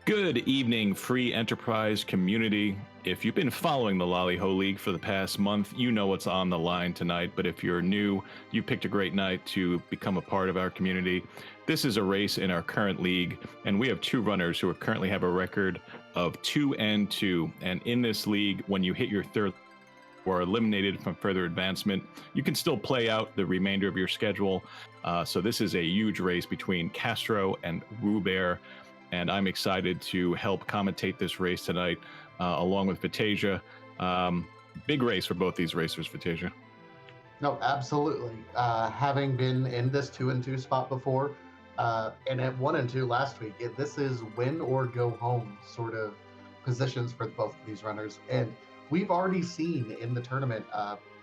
Good evening, free enterprise community. If you've been following the Lali-Ho League for the past month, you know what's on the line tonight. But if you're new, you picked a great night to become a part of our community. This is a race in our current league, and we have two runners who currently have a record of 2-2. And in this league, when you hit your third or eliminated from further advancement, you can still play out the remainder of your schedule. So this is a huge race between Castro and Wewbear, and I'm excited to help commentate this race tonight, along with Vitasia. Big race for both these racers, Vitasia. No, absolutely. Having been in this 2-2 spot before, and at 1-2 last week, this is win or go home sort of positions for both of these runners. And we've already seen in the tournament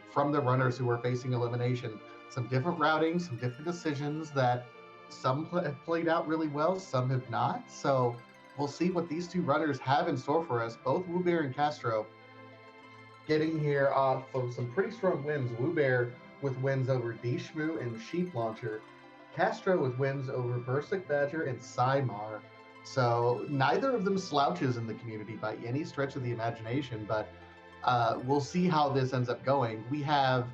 from the runners who are facing elimination some different routing, some different decisions that some have played out really well, some have not. So we'll see what these two runners have in store for us. Both Wewbear and Castro getting here off of some pretty strong wins. Wewbear with wins over Dishmu and Sheep Launcher. Castro with wins over Bursic Badger and Cymar. So neither of them slouches in the community by any stretch of the imagination, but we'll see how this ends up going. We have,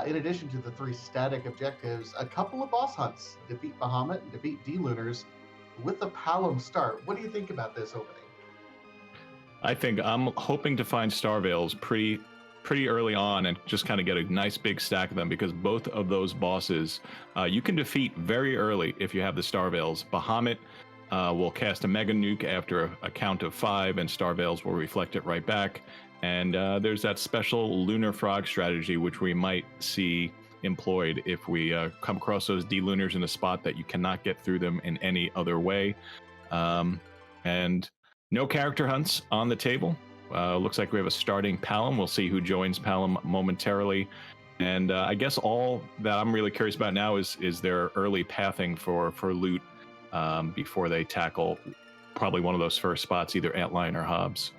in addition to the 3 static objectives, a couple of boss hunts. Defeat Bahamut and defeat D-Lunars with a Palom start. What do you think about this opening? I think I'm hoping to find Star Veils pretty early on and just kind of get a nice big stack of them, because both of those bosses you can defeat very early if you have the Star Veils. Bahamut will cast a Mega Nuke after a count of 5, and Star Veils will reflect it right back. And there's that special Lunar Frog strategy, which we might see employed if we come across those D-Lunars in a spot that you cannot get through them in any other way. And no character hunts on the table. Looks like we have a starting Palom. We'll see who joins Palom momentarily. And I guess all that I'm really curious about now is their early pathing for loot before they tackle probably one of those first spots, either Antlion or Hobbs.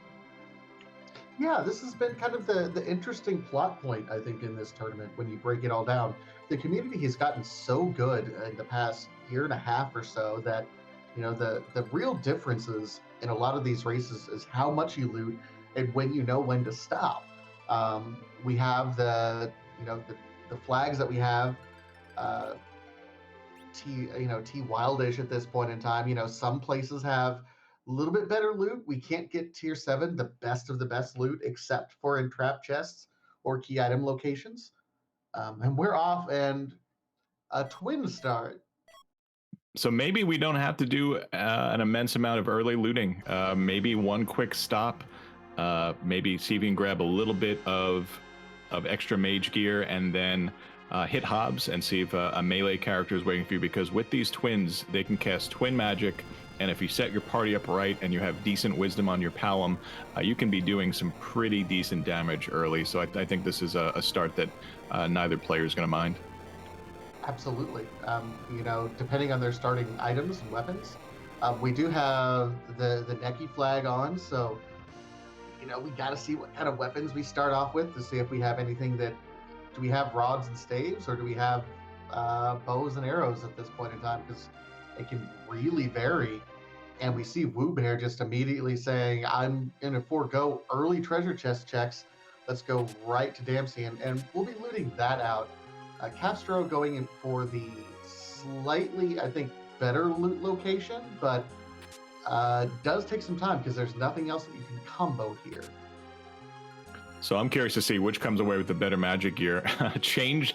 Yeah, this has been kind of the interesting plot point, I think, in this tournament when you break it all down. The community has gotten so good in the past year and a half or so that, you know, the real differences in a lot of these races is how much you loot and when you know when to stop. We have the flags that we have, T Wildish at this point in time. You know, some places have a little bit better loot. We can't get tier 7, the best of the best loot, except for in trap chests or key item locations. And we're off and a twin start. So maybe we don't have to do an immense amount of early looting. Maybe one quick stop. Maybe see if we can grab a little bit of extra mage gear, and then hit Hobbs and see if a melee character is waiting for you. Because with these twins, they can cast twin magic, and if you set your party up right and you have decent wisdom on your Palom, you can be doing some pretty decent damage early. So I think this is a start that neither player is going to mind. Absolutely. Depending on their starting items and weapons, we do have the Neki flag on, so we got to see what kind of weapons we start off with to see if we have anything that. Do we have rods and staves, or do we have bows and arrows at this point in time? Because it can really vary. And we see Wewbear just immediately saying, I'm going to forego early treasure chest checks. Let's go right to Dempsey, and we'll be looting that out. Castro going in for the slightly, I think, better loot location, but does take some time because there's nothing else that you can combo here. So I'm curious to see which comes away with the better magic gear. Change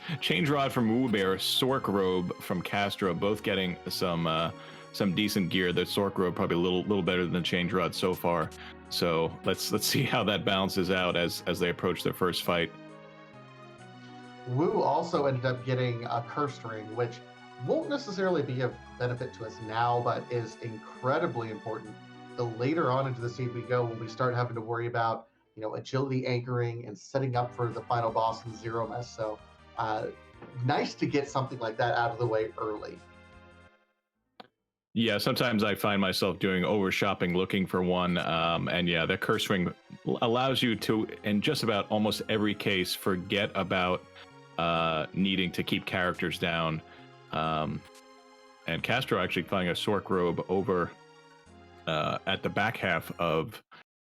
Rod from Wewbear, Sork Robe from Castro, both getting some decent gear. The Sork Robe probably a little better than the Change Rod so far. So let's see how that balances out as they approach their first fight. Wu also ended up getting a Cursed Ring, which won't necessarily be of benefit to us now, but is incredibly important the later on into the seed we go, when we start having to worry about agility anchoring and setting up for the final boss in Zero Mess. So nice to get something like that out of the way early. Yeah, sometimes I find myself doing over shopping looking for one, and yeah, the Curse Ring allows you to, in just about almost every case, forget about needing to keep characters down. And Castro actually finding a Sork Robe over at the back half of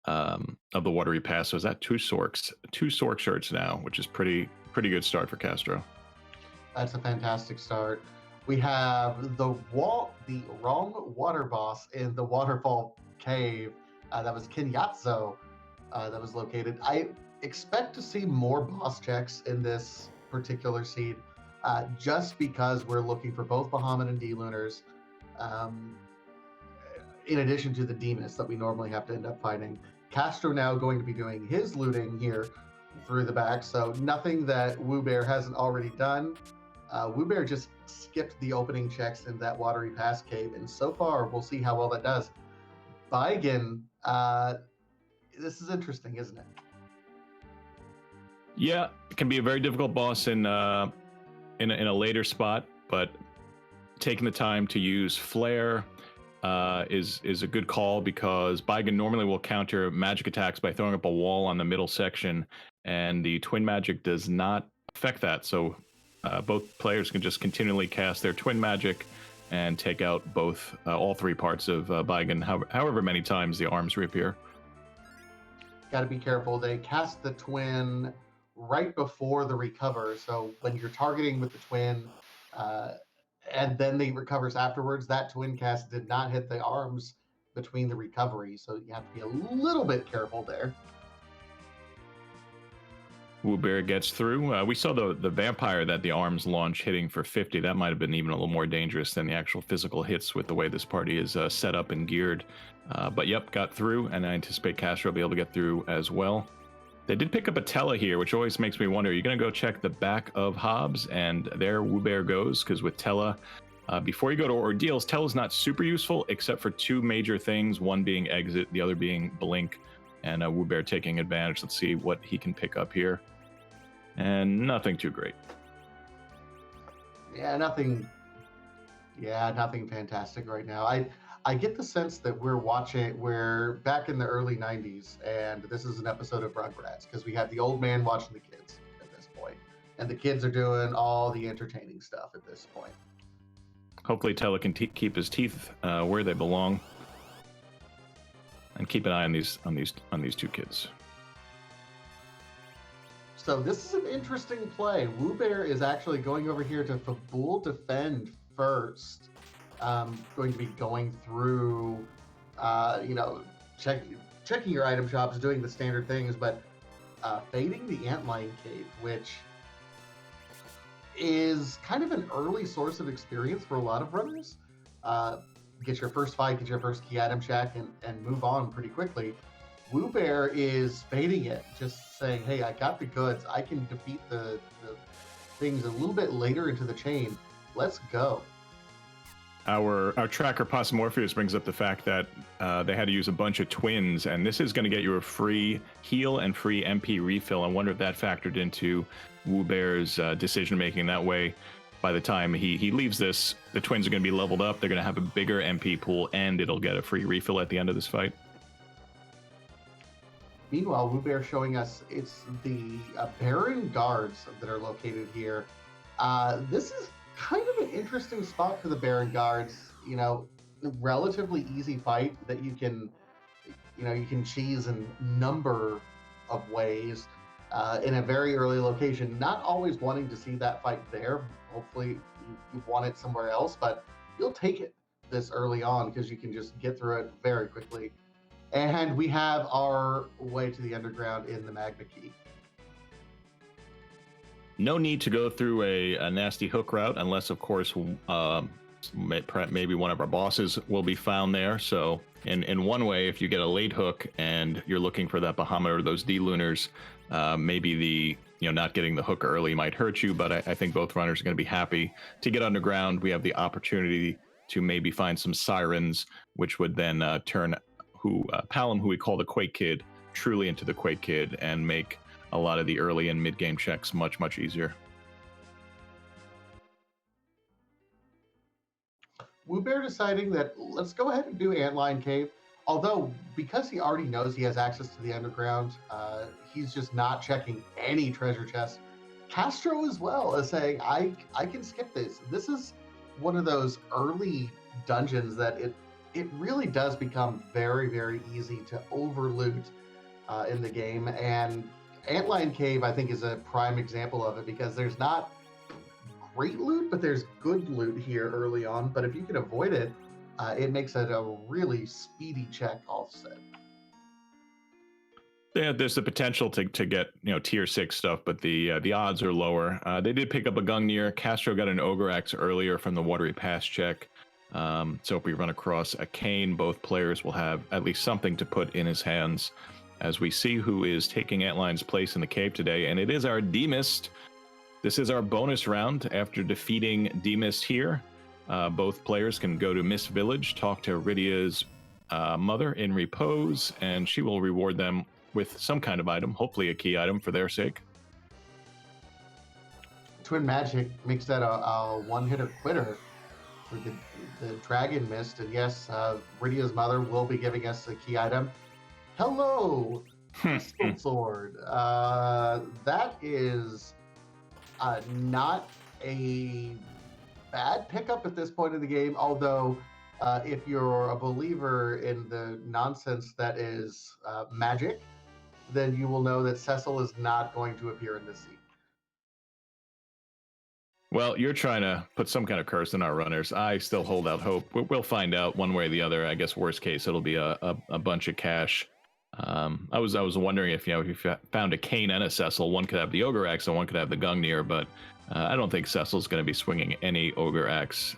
the watery pass. So is that two Sork shirts now, which is pretty good start for Castro. That's a fantastic start. We have the wrong water boss in the waterfall cave. That was Kinyatso. That was located. I expect to see more boss checks in this particular seed, just because we're looking for both Bahamut and D-Lunars, um, in addition to the Demoness that we normally have to end up fighting. Castro now going to be doing his looting here through the back, so nothing that Wewbear hasn't already done. Wewbear just skipped the opening checks in that watery pass cave, and so far we'll see how well that does. Baigen, this is interesting, isn't it? Yeah, it can be a very difficult boss in a later spot, but taking the time to use Flare is a good call, because Baigen normally will counter magic attacks by throwing up a wall on the middle section, and the twin magic does not affect that. So both players can just continually cast their twin magic and take out all three parts of Baigen, however many times the arms reappear. Got to be careful. They cast the twin right before the recover, so when you're targeting with the twin, and then the recovers afterwards, that twin cast did not hit the arms between the recovery, so you have to be a little bit careful there. Wewbear gets through. We saw the vampire that the arms launch hitting for 50. That might have been even a little more dangerous than the actual physical hits with the way this party is set up and geared. But yep, got through, and I anticipate Castro will be able to get through as well. They did pick up a Tella here, which always makes me wonder, are you going to go check the back of Hobbs? And there Wewbear goes, because with Tella, before you go to Ordeals, Tella's not super useful, except for two major things, one being Exit, the other being Blink, and Wewbear taking advantage. Let's see what he can pick up here. And nothing too great. Yeah, nothing fantastic right now. I get the sense that we're back in the early 90s, and this is an episode of Rugrats, because we have the old man watching the kids at this point, and the kids are doing all the entertaining stuff at this point. Hopefully Tella can keep his teeth where they belong, and keep an eye on these two kids. So this is an interesting play. Wewbear is actually going over here to Fabul defend first. Going to be going through, checking your item shops, doing the standard things, but fading the Antlion Cave, which is kind of an early source of experience for a lot of runners. Get your first fight, get your first key item check, and move on pretty quickly. Wewbear is fading it, just saying, hey, I got the goods. I can defeat the things a little bit later into the chain. Let's go. Our tracker Posomorpheus brings up the fact that they had to use a bunch of twins, and this is going to get you a free heal and free MP refill. I wonder if that factored into Wewbear's decision making. That way, by the time he leaves this, the twins are going to be leveled up. They're going to have a bigger MP pool, and it'll get a free refill at the end of this fight. Meanwhile, Wewbear showing us it's the Baron Guards that are located here. This is kind of an interesting spot for the Baron Guards. Relatively easy fight that you can cheese in number of ways in a very early location. Not always wanting to see that fight there. Hopefully you want it somewhere else, but you'll take it this early on because you can just get through it very quickly. And we have our way to the underground in the Magna Key. No need to go through a nasty hook route, unless, of course, maybe one of our bosses will be found there. So in one way, if you get a late hook and you're looking for that Bahamut or those D-Lunars, maybe not getting the hook early might hurt you, but I think both runners are going to be happy to get underground. We have the opportunity to maybe find some sirens, which would then turn Palom, who we call the Quake Kid, truly into the Quake Kid, and make a lot of the early and mid-game checks much, much easier. Wewbear deciding that let's go ahead and do Antlion Cave. Although, because he already knows he has access to the underground, he's just not checking any treasure chests. Castro as well is saying, I can skip this. This is one of those early dungeons that it really does become very, very easy to overloot in the game. And Antlion Cave, I think, is a prime example of it because there's not great loot, but there's good loot here early on. But if you can avoid it, it makes it a really speedy check offset. Yeah, there's the potential to get tier 6 stuff, but the odds are lower. They did pick up a Gungnir. Castro got an Ogre Axe earlier from the Watery Pass check. So if we run across a Cane, both players will have at least something to put in his hands. As we see who is taking Antlion's place in the cave today, and it is our Demist. This is our bonus round. After defeating Demist here, both players can go to Mist Village, talk to Rydia's mother in repose, and she will reward them with some kind of item, hopefully a key item for their sake. Twin Magic makes that a one-hitter quitter with the Dragon Mist. And yes, Rydia's mother will be giving us a key item. Hello, Crystal Sword. That is not a bad pickup at this point in the game, although if you're a believer in the nonsense that is magic, then you will know that Cecil is not going to appear in this scene. Well, you're trying to put some kind of curse in our runners. I still hold out hope. We'll find out one way or the other. I guess worst case, it'll be a bunch of cash. I was wondering if if you found a Cane and a Cecil, one could have the Ogre Axe and one could have the Gungnir, but I don't think Cecil's going to be swinging any Ogre Axe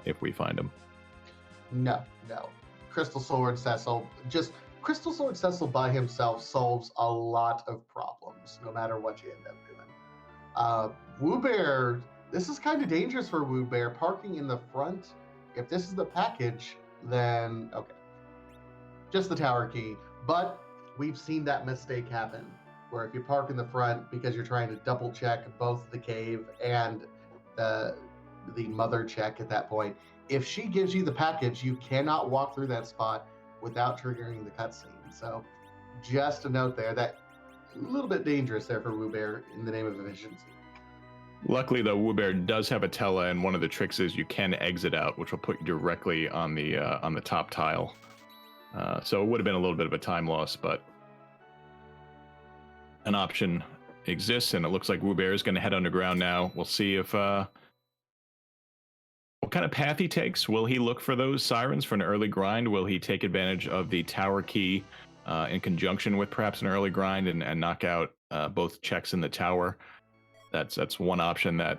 if we find him. No. Crystal Sword Cecil, just Crystal Sword Cecil by himself solves a lot of problems, no matter what you end up doing. Wewbear, this is kind of dangerous for Wewbear, parking in the front. If this is the package, then okay. Just the tower key. But we've seen that mistake happen, where if you park in the front because you're trying to double check both the cave and the mother check at that point, if she gives you the package, you cannot walk through that spot without triggering the cutscene. So just a note there, that a little bit dangerous there for Wewbear in the name of efficiency. Luckily, though, Wewbear does have a Tela, and one of the tricks is you can exit out, which will put you directly on the top tile. So it would have been a little bit of a time loss, but an option exists, and it looks like Wewbear is going to head underground now. We'll see if what kind of path he takes. Will he look for those sirens for an early grind? Will he take advantage of the tower key in conjunction with perhaps an early grind and knock out both checks in the tower? That's one option that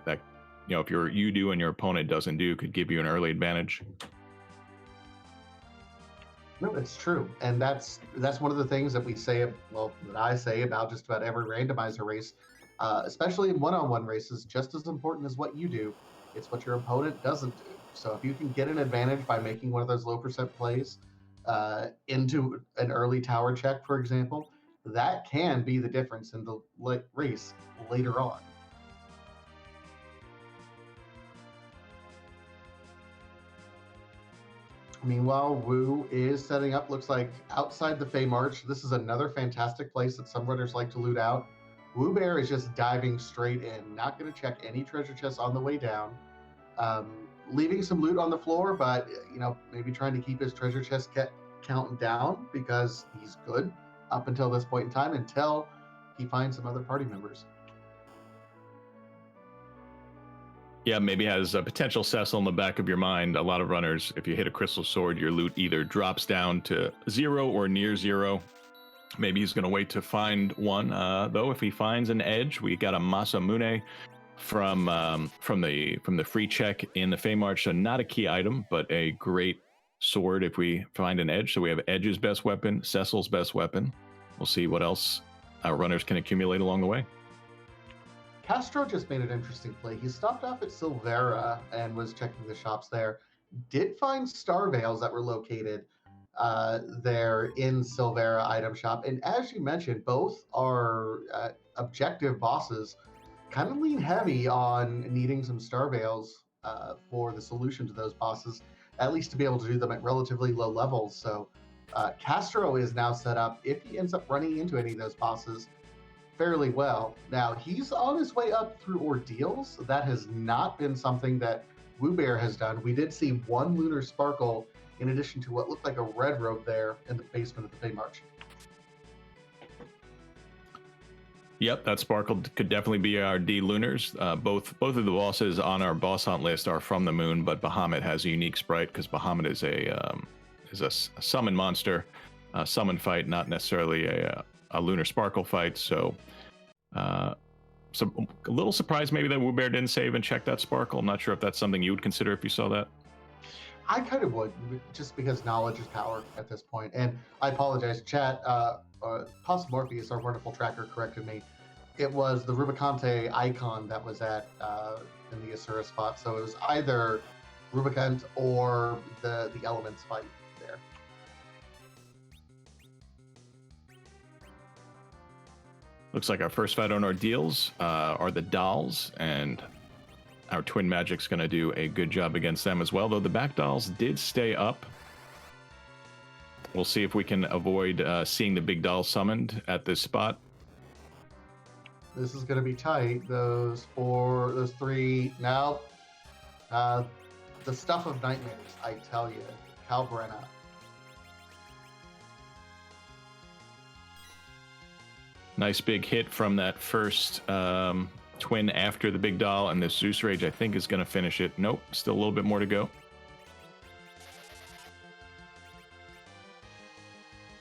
if you do and your opponent doesn't do, could give you an early advantage. No, it's true, and that's one of the things that that I say about just about every randomizer race, especially in one-on-one races. Just as important as what you do, it's what your opponent doesn't do. So if you can get an advantage by making one of those low percent plays into an early tower check, for example, that can be the difference in the race later on. Meanwhile, Wu is setting up, looks like outside the Fey March. This is another fantastic place that some runners like to loot out. Wewbear is just diving straight in, not going to check any treasure chests on the way down, leaving some loot on the floor, but maybe trying to keep his treasure chest count down because he's good up until this point in time, until he finds some other party members. Yeah, maybe has a potential Cecil in the back of your mind. A lot of runners, if you hit a Crystal Sword, your loot either drops down to 0 or near 0. Maybe he's going to wait to find one. Though, if he finds an edge, we got a Masamune from the free check in the Fey March. So not a key item, but a great sword if we find an edge. So we have Edge's best weapon, Cecil's best weapon. We'll see what else our runners can accumulate along the way. Castro just made an interesting play. He stopped off at Silvera and was checking the shops there. Did find Star Veils that were located there in Silvera item shop. And as you mentioned, both are objective bosses. Kind of lean heavy on needing some Star Veils for the solution to those bosses, at least to be able to do them at relatively low levels. So Castro is now set up, if he ends up running into any of those bosses, fairly well. Now, he's on his way up through ordeals. That has not been something that Wewbear has done. We did see one Lunar Sparkle in addition to what looked like a red robe there in the basement of the Feymarch. Yep, that sparkle could definitely be our D Lunars. Both of the bosses on our boss hunt list are from the moon, but Bahamut has a unique sprite because Bahamut is a summon monster, a summon fight, not necessarily a lunar sparkle fight. So, so a little surprised maybe that Wewbear didn't save and check that sparkle. I'm not sure if that's something you would consider if you saw that. I kind of would, just because knowledge is power at this point. And I apologize, chat. Possible Morpheus, our wonderful tracker, corrected me. It was the Rubicante icon that was at in the Asura spot. So it was either Rubicant or the Elements fight there. Looks like our first fight on our deals are the dolls, and our Twin Magic's going to do a good job against them as well, though the back dolls did stay up. We'll see if we can avoid seeing the big doll summoned at this spot. This is going to be tight. Those three. Now, the stuff of nightmares, I tell you. Cal Brenna. Nice big hit from that first twin after the big doll, and this Zeus Rage, I think, is going to finish it. Nope, still a little bit more to go.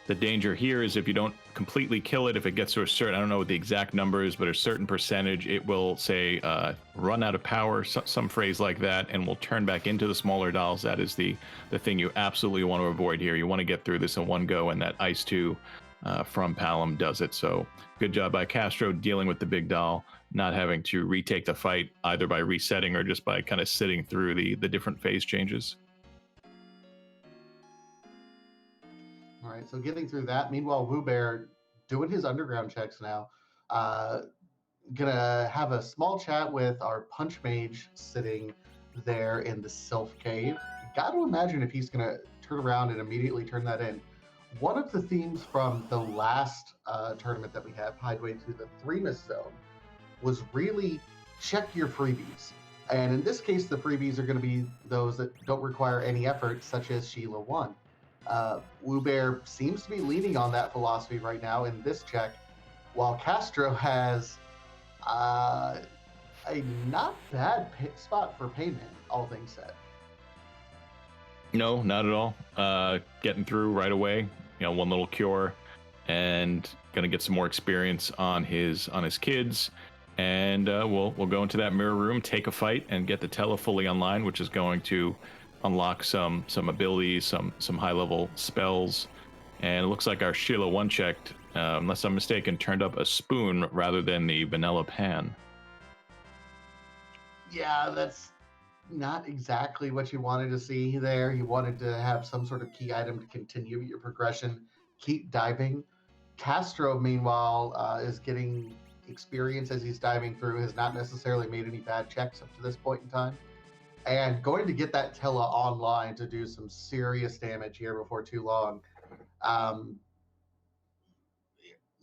The danger here is if you don't completely kill it, if it gets to a certain, I don't know what the exact number is, but a certain percentage, it will say run out of power, some phrase like that, and will turn back into the smaller dolls. That is the thing you absolutely want to avoid here. You want to get through this in one go, and that Ice 2 from Palom does it. So good job by Castro dealing with the big doll, not having to retake the fight either by resetting or just by kind of sitting through the different phase changes. All right, so getting through that. Meanwhile, Wewbear doing his underground checks now. Gonna have a small chat with our Punch Mage sitting there in the Sylph Cave. Got to imagine if he's gonna turn around and immediately turn that in. One of the themes from the last tournament that we had, Hideaway to the Threemas Zone, was really check your freebies. And in this case, the freebies are going to be those that don't require any effort, such as Sheila 1. Wewbear seems to be leaning on that philosophy right now in this check, while Castro has a not bad spot for payment, all things said. No, not at all. Getting through right away. One little cure, and gonna get some more experience on his kids. And we'll go into that mirror room, take a fight, and get the Tele fully online, which is going to unlock some abilities, some high level spells. And it looks like our Sheila 1 checked, unless I'm mistaken, turned up a spoon rather than the vanilla pan. Yeah, that's not exactly what you wanted to see there. You wanted to have some sort of key item to continue your progression, keep diving. Castro, meanwhile, is getting experience as he's diving through, has not necessarily made any bad checks up to this point in time, and going to get that Tela online to do some serious damage here before too long.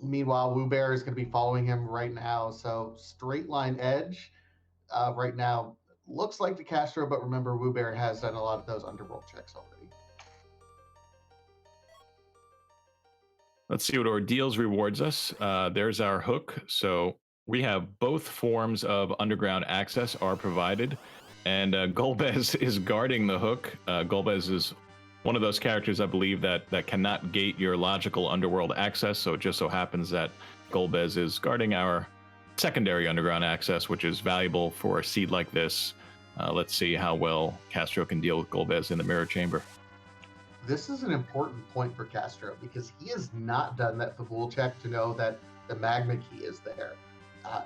Meanwhile, Wewbear is going to be following him right now, so straight line edge right now looks like the Castro, but remember, Wewbear has done a lot of those underworld checks already. Let's see what Ordeals rewards us. There's our hook. So we have both forms of underground access are provided, and Golbez is guarding the hook. Golbez is one of those characters, I believe, that cannot gate your logical underworld access. So it just so happens that Golbez is guarding our secondary underground access, which is valuable for a seed like this. Let's see how well Castro can deal with Golbez in the mirror chamber. This is an important point for Castro because he has not done that Fabul check to know that the magma key is there.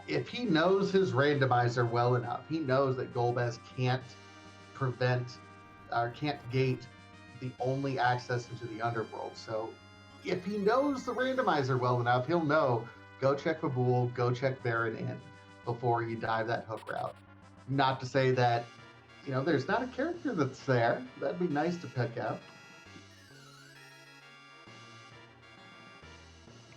If he knows his randomizer well enough, he knows that Golbez can't prevent or can't gate the only access into the underworld. So if he knows the randomizer well enough, he'll know, go check Fabul, go check Baron in before you dive that hook route. Not to say that, there's not a character that's there. That'd be nice to pick out.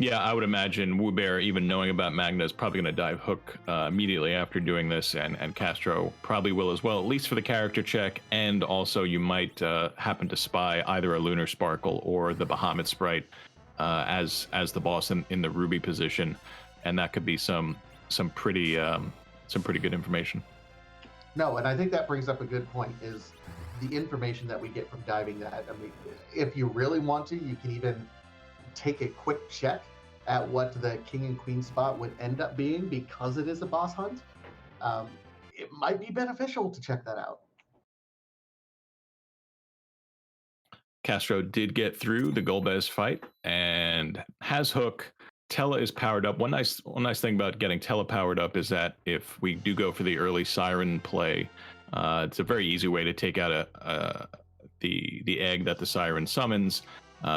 Yeah, I would imagine Wewbear, even knowing about Magna, is probably going to dive hook immediately after doing this, and Castro probably will as well, at least for the character check. And also, you might happen to spy either a Lunar Sparkle or the Bahamut Sprite as the boss in the Ruby position, and that could be some pretty good information. No, and I think that brings up a good point. Is the information that we get from diving that? I mean, if you really want to, you can even take a quick check at what the king and queen spot would end up being because it is a boss hunt. It might be beneficial to check that out. Castro did get through the Golbez fight and has hook. Tela is powered up. One nice thing about getting Tela powered up is that if we do go for the early Siren play, it's a very easy way to take out the egg that the Siren summons.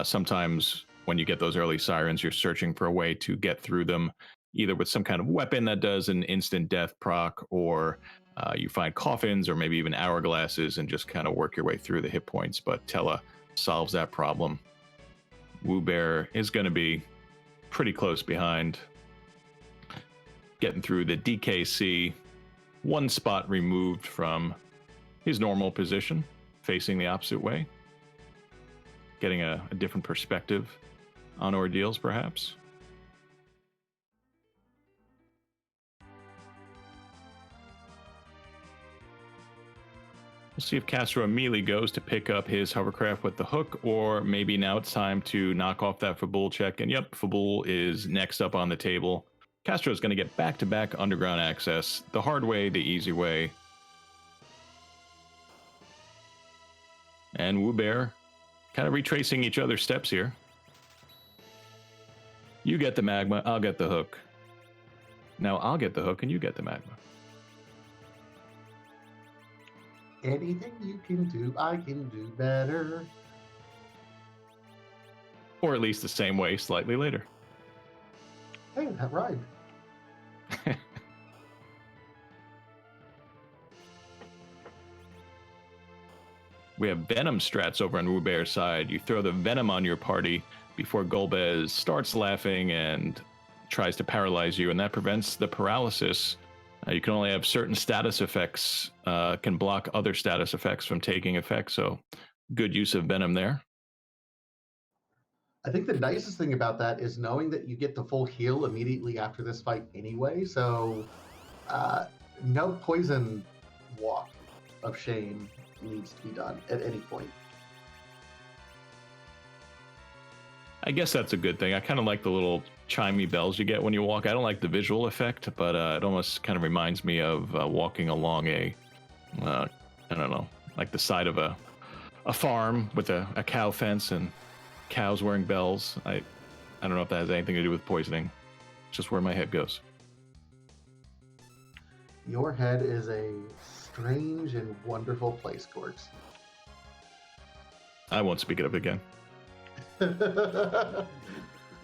Sometimes when you get those early Sirens, you're searching for a way to get through them, either with some kind of weapon that does an instant death proc, or you find coffins, or maybe even hourglasses, and just kind of work your way through the hit points. But Tela solves that problem. Wewbear is going to be pretty close behind, getting through the DKC, one spot removed from his normal position, facing the opposite way, getting a different perspective on ordeals, perhaps. We'll see if Castro immediately goes to pick up his hovercraft with the hook, or maybe now it's time to knock off that Fabul check. And yep, Fabul is next up on the table. Castro is going to get back-to-back underground access, the hard way, the easy way. And Wewbear kind of retracing each other's steps here. You get the magma, I'll get the hook. Now I'll get the hook and you get the magma. Anything you can do, I can do better. Or at least the same way, slightly later. Hey, that rhymed. We have Venom strats over on Wewbear's side. You throw the Venom on your party before Golbez starts laughing and tries to paralyze you, and that prevents the paralysis. You can only have certain status effects, can block other status effects from taking effect, so good use of Venom there. I think the nicest thing about that is knowing that you get the full heal immediately after this fight anyway, so no poison walk of shame needs to be done at any point. I guess that's a good thing. I kind of like the little chimey bells you get when you walk. I don't like the visual effect, but it almost kind of reminds me of walking along I don't know, like the side of a farm with a cow fence and cows wearing bells. I don't know if that has anything to do with poisoning. It's just where my head goes. Your head is a strange and wonderful place, Corks. I won't speak it up again.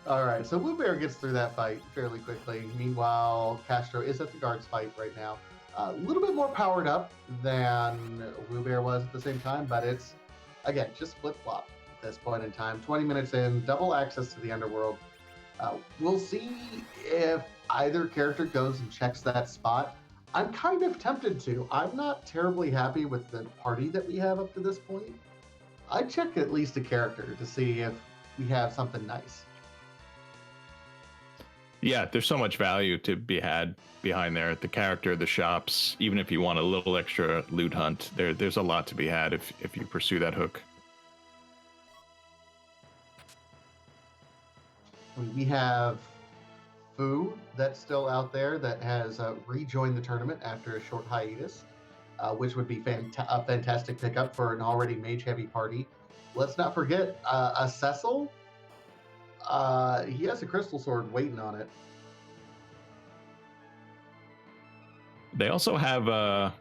All right, so Wewbear gets through that fight fairly quickly. Meanwhile, Castro is at the guards fight right now. A little bit more powered up than Wewbear was at the same time, but it's, again, just flip-flop at this point in time. 20 minutes in, double access to the underworld. We'll see if either character goes and checks that spot. I'm kind of tempted to. I'm not terribly happy with the party that we have up to this point. I'd check at least a character to see if we have something nice. Yeah, there's so much value to be had behind there. The character, the shops, even if you want a little extra loot hunt, there's a lot to be had if you pursue that hook. We have Fu that's still out there that has rejoined the tournament after a short hiatus, which would be a fantastic pickup for an already mage-heavy party. Let's not forget a Cecil. He has a crystal sword waiting on it. They also have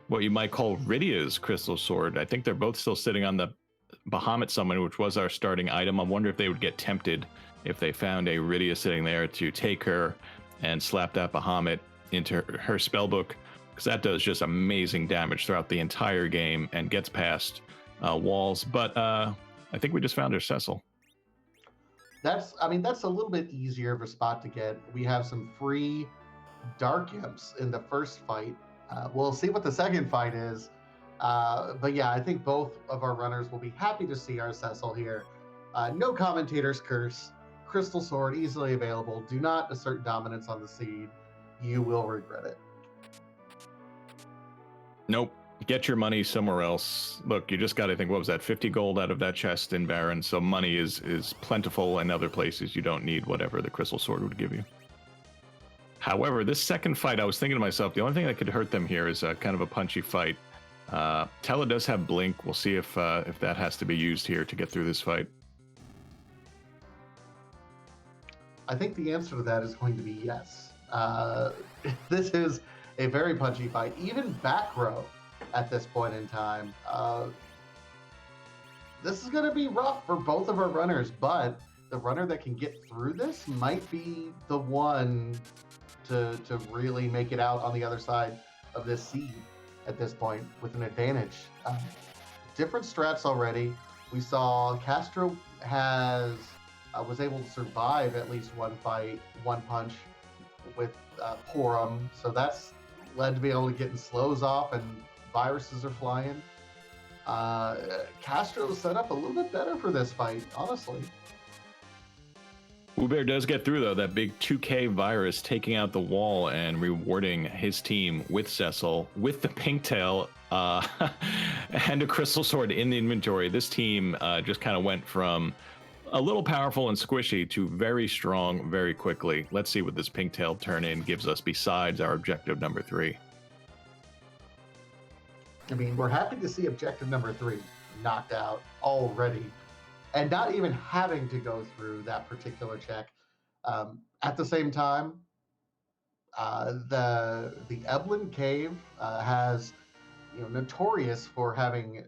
what you might call Rydia's crystal sword. I think they're both still sitting on the Bahamut summon, which was our starting item. I wonder if they would get tempted if they found a Rydia sitting there to take her and slap that Bahamut into her spellbook, because that does just amazing damage throughout the entire game and gets past walls. But I think we just found her Cecil. That's a little bit easier of a spot to get. We have some free Dark Imps in the first fight. We'll see what the second fight is. But yeah, I think both of our runners will be happy to see our Cecil here. No commentator's curse. Crystal Sword easily available. Do not assert dominance on the seed. You will regret it. Nope. Get your money somewhere else. Look, you just got to think, what was that, 50 gold out of that chest in Baron? So money is plentiful in other places. You don't need whatever the Crystal Sword would give you. However, this second fight, I was thinking to myself, the only thing that could hurt them here is kind of a punchy fight. Tella does have Blink. We'll see if that has to be used here to get through this fight. I think the answer to that is going to be yes. This is a very punchy fight. Even back row at this point in time. This is going to be rough for both of our runners, but the runner that can get through this might be the one to really make it out on the other side of this seed at this point with an advantage. Different strats already. We saw Castro was able to survive at least one fight, one punch with Porum, so that's led to be able to get in slows off and viruses are flying. Castro set up a little bit better for this fight, honestly. Wewbear does get through, though. That big 2K virus taking out the wall and rewarding his team with Cecil, with the Pinktail, and a Crystal Sword in the inventory. This team just kind of went from a little powerful and squishy to very strong very quickly. Let's see what this Pinktail turn-in gives us besides our objective number 3. I mean, we're happy to see objective number 3 knocked out already, and not even having to go through that particular check. At the same time, the Eblin Cave has, notorious for having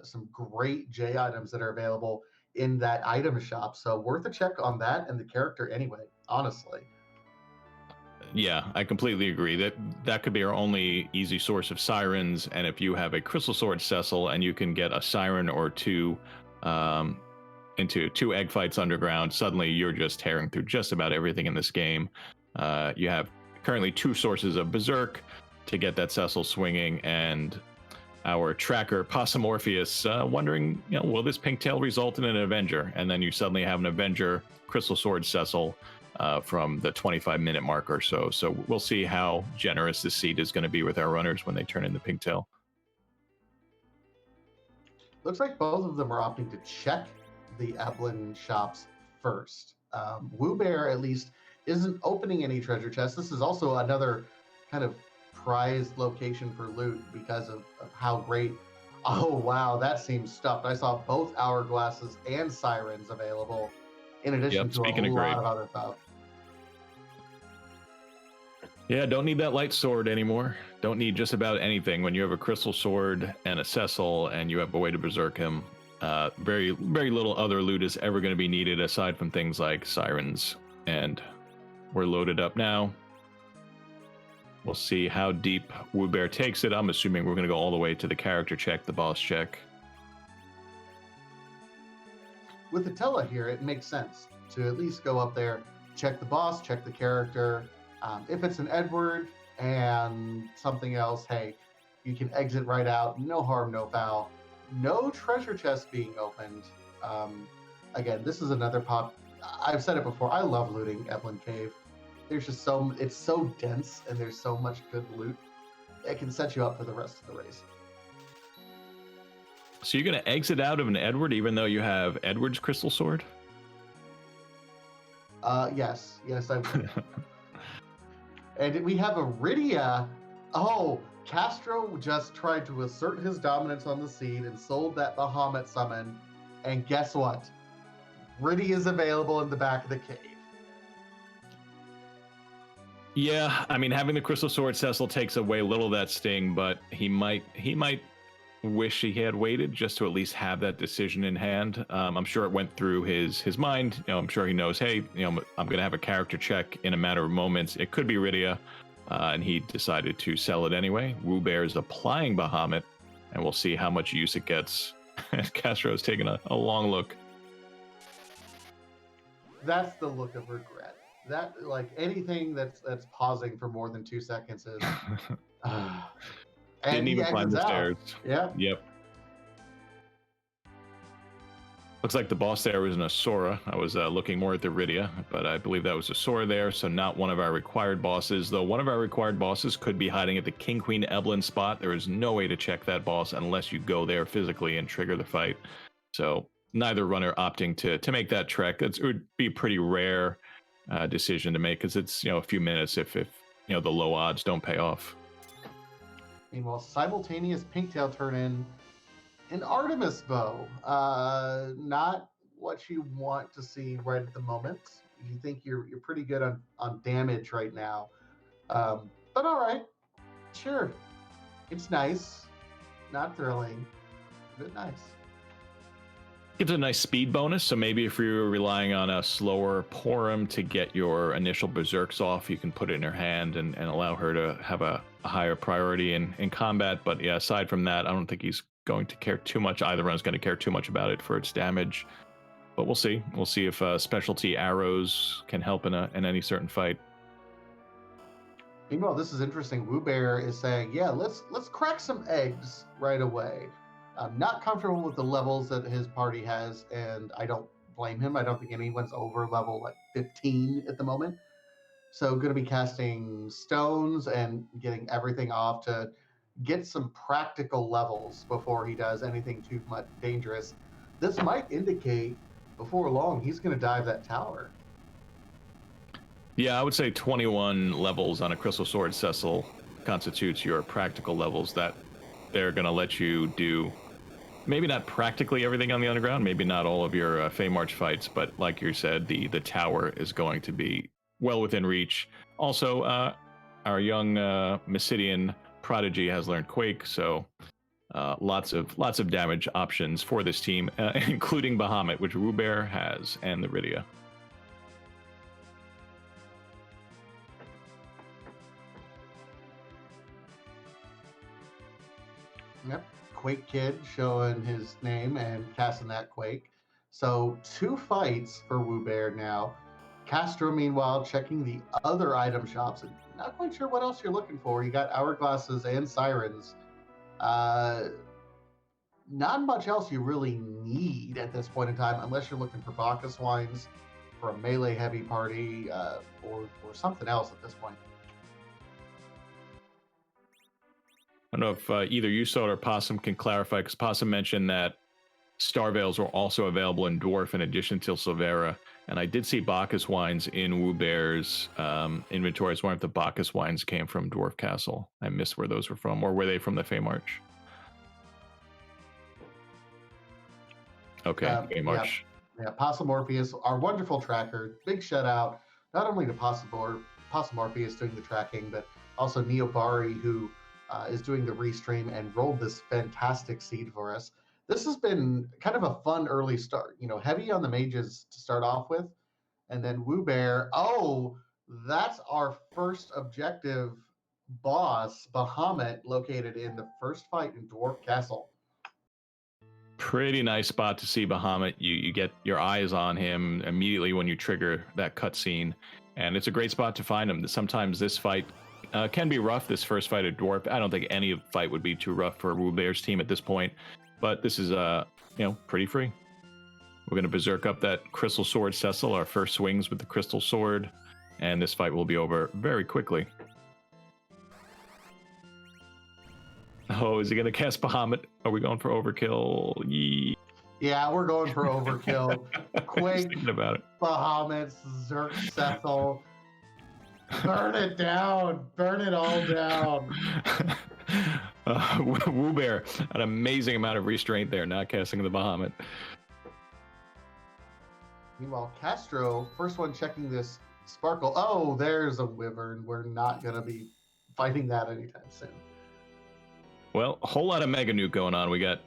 some great J items that are available in that item shop. So worth a check on that and the character anyway, honestly. Yeah, I completely agree. That could be our only easy source of sirens, and if you have a Crystal Sword Cecil and you can get a siren or two into 2 egg fights underground, suddenly you're just tearing through just about everything in this game. You have currently 2 sources of Berserk to get that Cecil swinging, and our tracker Possum Orpheus wondering, will this Pinktail result in an Avenger? And then you suddenly have an Avenger Crystal Sword Cecil from the 25-minute mark or so. So we'll see how generous this seed is going to be with our runners when they turn into Pinktail. Looks like both of them are opting to check the Eblin shops first. Wewbear, at least, isn't opening any treasure chests. This is also another kind of prized location for loot because of how great. Oh, wow, that seems stuffed. I saw both hourglasses and sirens available, in addition to a whole lot of other stuff. Yeah, don't need that light sword anymore. Don't need just about anything when you have a Crystal Sword and a Cecil and you have a way to Berserk him. Very, very little other loot is ever going to be needed aside from things like sirens. And we're loaded up now. We'll see how deep Wewbear takes it. I'm assuming we're going to go all the way to the character check, the boss check. With the Tella here, it makes sense to at least go up there, check the boss, check the character. If it's an Edward and something else, hey, you can exit right out. No harm, no foul. No treasure chest being opened. Again, this is another pop. I've said it before. I love looting Eblin Cave. There's just it's so dense and there's so much good loot. It can set you up for the rest of the race. So you're going to exit out of an Edward even though you have Edward's Crystal Sword? Yes, I would. And we have a Rydia. Oh, Castro just tried to assert his dominance on the seed and sold that Bahamut summon. And guess what? Rydia is available in the back of the cave. Yeah, I mean, having the Crystal Sword Cecil takes away a little of that sting, but he might wish he had waited just to at least have that decision in hand. I'm sure it went through his mind. I'm sure he knows, hey, I'm going to have a character check in a matter of moments. It could be Rydia, and he decided to sell it anyway. Wewbear is applying Bahamut, and we'll see how much use it gets. Castro is taking a long look. that's the look of regret. That like anything that's pausing for more than 2 seconds is, Didn't and he even climb exits the out. stairs. Yeah. Yep. Looks like the boss there was an Asura. I was looking more at the Rydia, but I believe that was Asura there, so not one of our required bosses. Though one of our required bosses could be hiding at the King Queen Evelyn spot. There is no way to check that boss unless you go there physically and trigger the fight. So neither runner opting to make that trek. It would be a pretty rare decision to make because it's a few minutes if the low odds don't pay off. Meanwhile, simultaneous Pinktail turn in an Artemis bow. Not what you want to see right at the moment. You think you're pretty good on damage right now. But all right, sure. It's nice. Not thrilling, but nice. Gives a nice speed bonus, so maybe if you're relying on a slower Porum to get your initial berserks off, you can put it in her hand and allow her to have a higher priority in combat. But yeah, aside from that, I don't think he's going to care too much. Either run's going to care too much about it for its damage. But we'll see. We'll see if specialty arrows can help in any certain fight. Meanwhile, this is interesting. Wewbear is saying, "Yeah, let's crack some eggs right away." I'm not comfortable with the levels that his party has, and I don't blame him. I don't think anyone's over level like 15 at the moment. So going to be casting stones and getting everything off to get some practical levels before he does anything too much dangerous. This might indicate before long he's going to dive that tower. Yeah, I would say 21 levels on a Crystal Sword Cecil constitutes your practical levels that they're going to let you do. Maybe not practically everything on the underground, maybe not all of your Fey March fights, but like you said, the tower is going to be well within reach. Also, our young Mysidian prodigy has learned Quake, so lots of damage options for this team, including Bahamut, which Wewbear has, and the Rydia. Yep. Quake Kid showing his name and casting that Quake. So 2 fights for Wewbear now. Castro, meanwhile, checking the other item shops and not quite sure what else you're looking for. You got hourglasses and sirens. Not much else you really need at this point in time, unless you're looking for Bacchus wines for a melee heavy party or something else at this point. I don't know if either you saw it or Possum can clarify, because Possum mentioned that Star Veils were also available in Dwarf in addition to Silvera. And I did see Bacchus wines in Wewbear's inventory. I was wondering if the Bacchus wines came from Dwarf Castle. I missed where those were from, or were they from the Fey March? Okay, Fey March. Yeah, Possum Morpheus, our wonderful tracker. Big shout out not only to Possum Morpheus doing the tracking, but also Neobari, who is doing the restream and rolled this fantastic seed for us. This has been kind of a fun early start. Heavy on the mages to start off with, and then Wewbear. Oh, that's our first objective boss, Bahamut, located in the first fight in Dwarf Castle. Pretty nice spot to see Bahamut. You get your eyes on him immediately when you trigger that cutscene, and it's a great spot to find him. Sometimes this fight can be rough. This first fight at Dwarf, I don't think any fight would be too rough for Wewbear's team at this point, but this is pretty free. We're going to berserk up that Crystal Sword Cecil, our first swings with the Crystal Sword, and this fight will be over very quickly. Oh, is he going to cast Bahamut? Are we going for overkill? Yeah, we're going for overkill. Quake, thinking about it. Bahamut, Zerk, Cecil. Burn it down. Burn it all down. Wewbear, an amazing amount of restraint there, not casting the Bahamut. Meanwhile, Castro, first one checking this sparkle. Oh, there's a Wyvern. We're not going to be fighting that anytime soon. Well, a whole lot of Mega Nuke going on. We got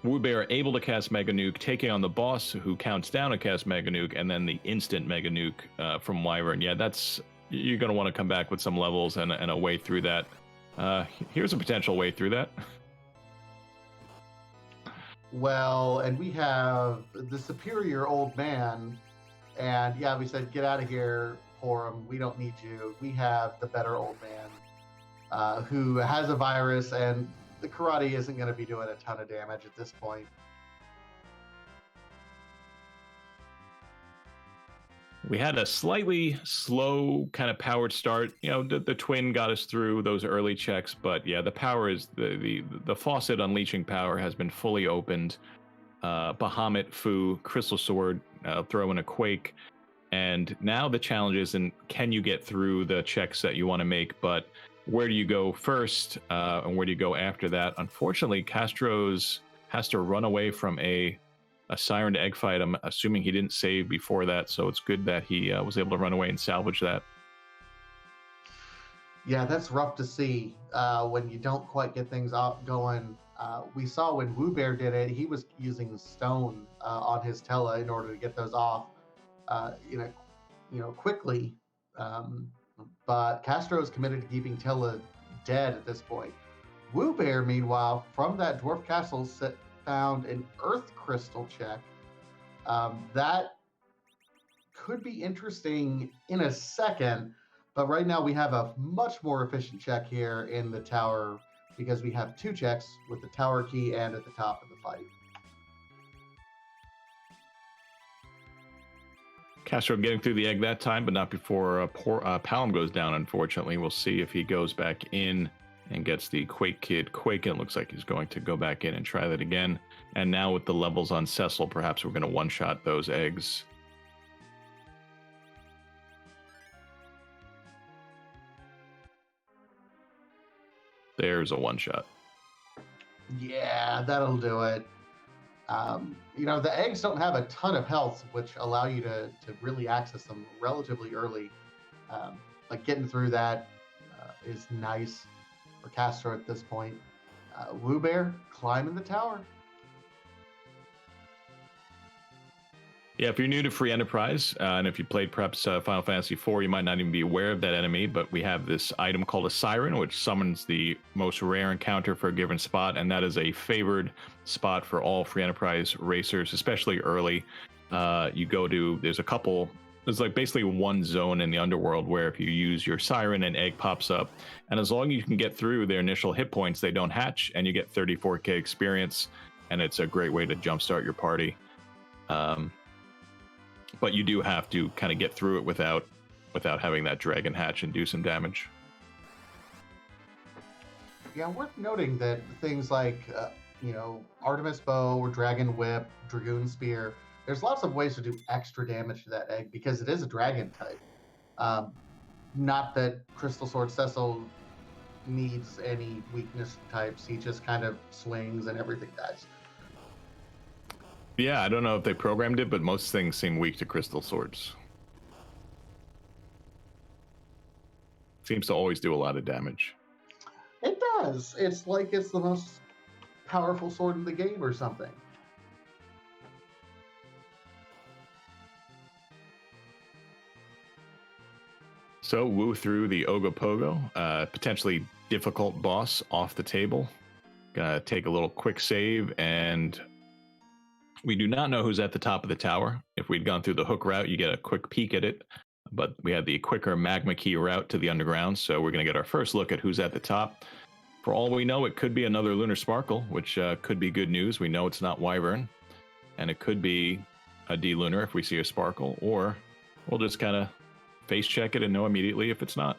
Wewbear able to cast Mega Nuke, taking on the boss who counts down to cast Mega Nuke, and then the instant Mega Nuke from Wyvern. Yeah, you're going to want to come back with some levels and a way through that. Here's a potential way through that. Well, and we have the superior old man And yeah, we said, get out of here, Porum. We don't need you. We have the better old man who has a virus, and the karate isn't going to be doing a ton of damage at this point. We had a slightly slow kind of powered start. You know, the twin got us through those early checks, but yeah, the power is the faucet unleashing power has been fully opened. Bahamut, Fu, Crystal Sword, throw in a Quake. And now the challenge isn't can you get through the checks that you want to make, but where do you go first and where do you go after that? Unfortunately, Castro's has to run away from a siren egg fight. I'm assuming he didn't save before that, so it's good that he was able to run away and salvage that. Yeah, that's rough to see when you don't quite get things going. We saw when Wewbear did it, he was using stone on his Tella in order to get those off, quickly. But Castro is committed to keeping Tella dead at this point. Wewbear, meanwhile, from that dwarf castle, found an earth crystal check. That could be interesting in a second, but right now we have a much more efficient check here in the tower because we have two checks with the tower key and at the top of the fight. Castro getting through the egg that time, but not before Palom goes down, unfortunately. We'll see if he goes back in and gets the Quake Kid Quake. It looks like he's going to go back in and try that again. And now with the levels on Cecil, perhaps we're going to one-shot those eggs. There's a one-shot. Yeah, that'll do it. The eggs don't have a ton of health, which allow you to really access them relatively early. But getting through that is nice for Castro at this point. Wewbear climbing the tower. Yeah, if you're new to Free Enterprise, and if you played perhaps Final Fantasy IV, you might not even be aware of that enemy, but we have this item called a Siren, which summons the most rare encounter for a given spot, and that is a favored spot for all Free Enterprise racers, especially early. There's like basically one zone in the underworld where if you use your Siren, an egg pops up, and as long as you can get through their initial hit points, they don't hatch, and you get 34k experience, and it's a great way to jumpstart your party. But you do have to kind of get through it without having that dragon hatch and do some damage. Yeah, worth noting that things like, Artemis Bow or Dragon Whip, Dragoon Spear, there's lots of ways to do extra damage to that egg because it is a dragon type. Not that Crystal Sword Cecil needs any weakness types. He just kind of swings and everything dies. Yeah, I don't know if they programmed it, but most things seem weak to crystal swords. Seems to always do a lot of damage. It does. It's like it's the most powerful sword in the game or something. So Wu threw the Ogopogo, potentially difficult boss off the table. Gonna take a little quick save, and we do not know who's at the top of the tower. If we'd gone through the hook route, you get a quick peek at it, but we had the quicker magma key route to the underground, so we're gonna get our first look at who's at the top. For all we know, it could be another Lunar Sparkle, which could be good news. We know it's not Wyvern, and it could be a D-Lunar if we see a Sparkle, or we'll just kind of face check it and know immediately if it's not.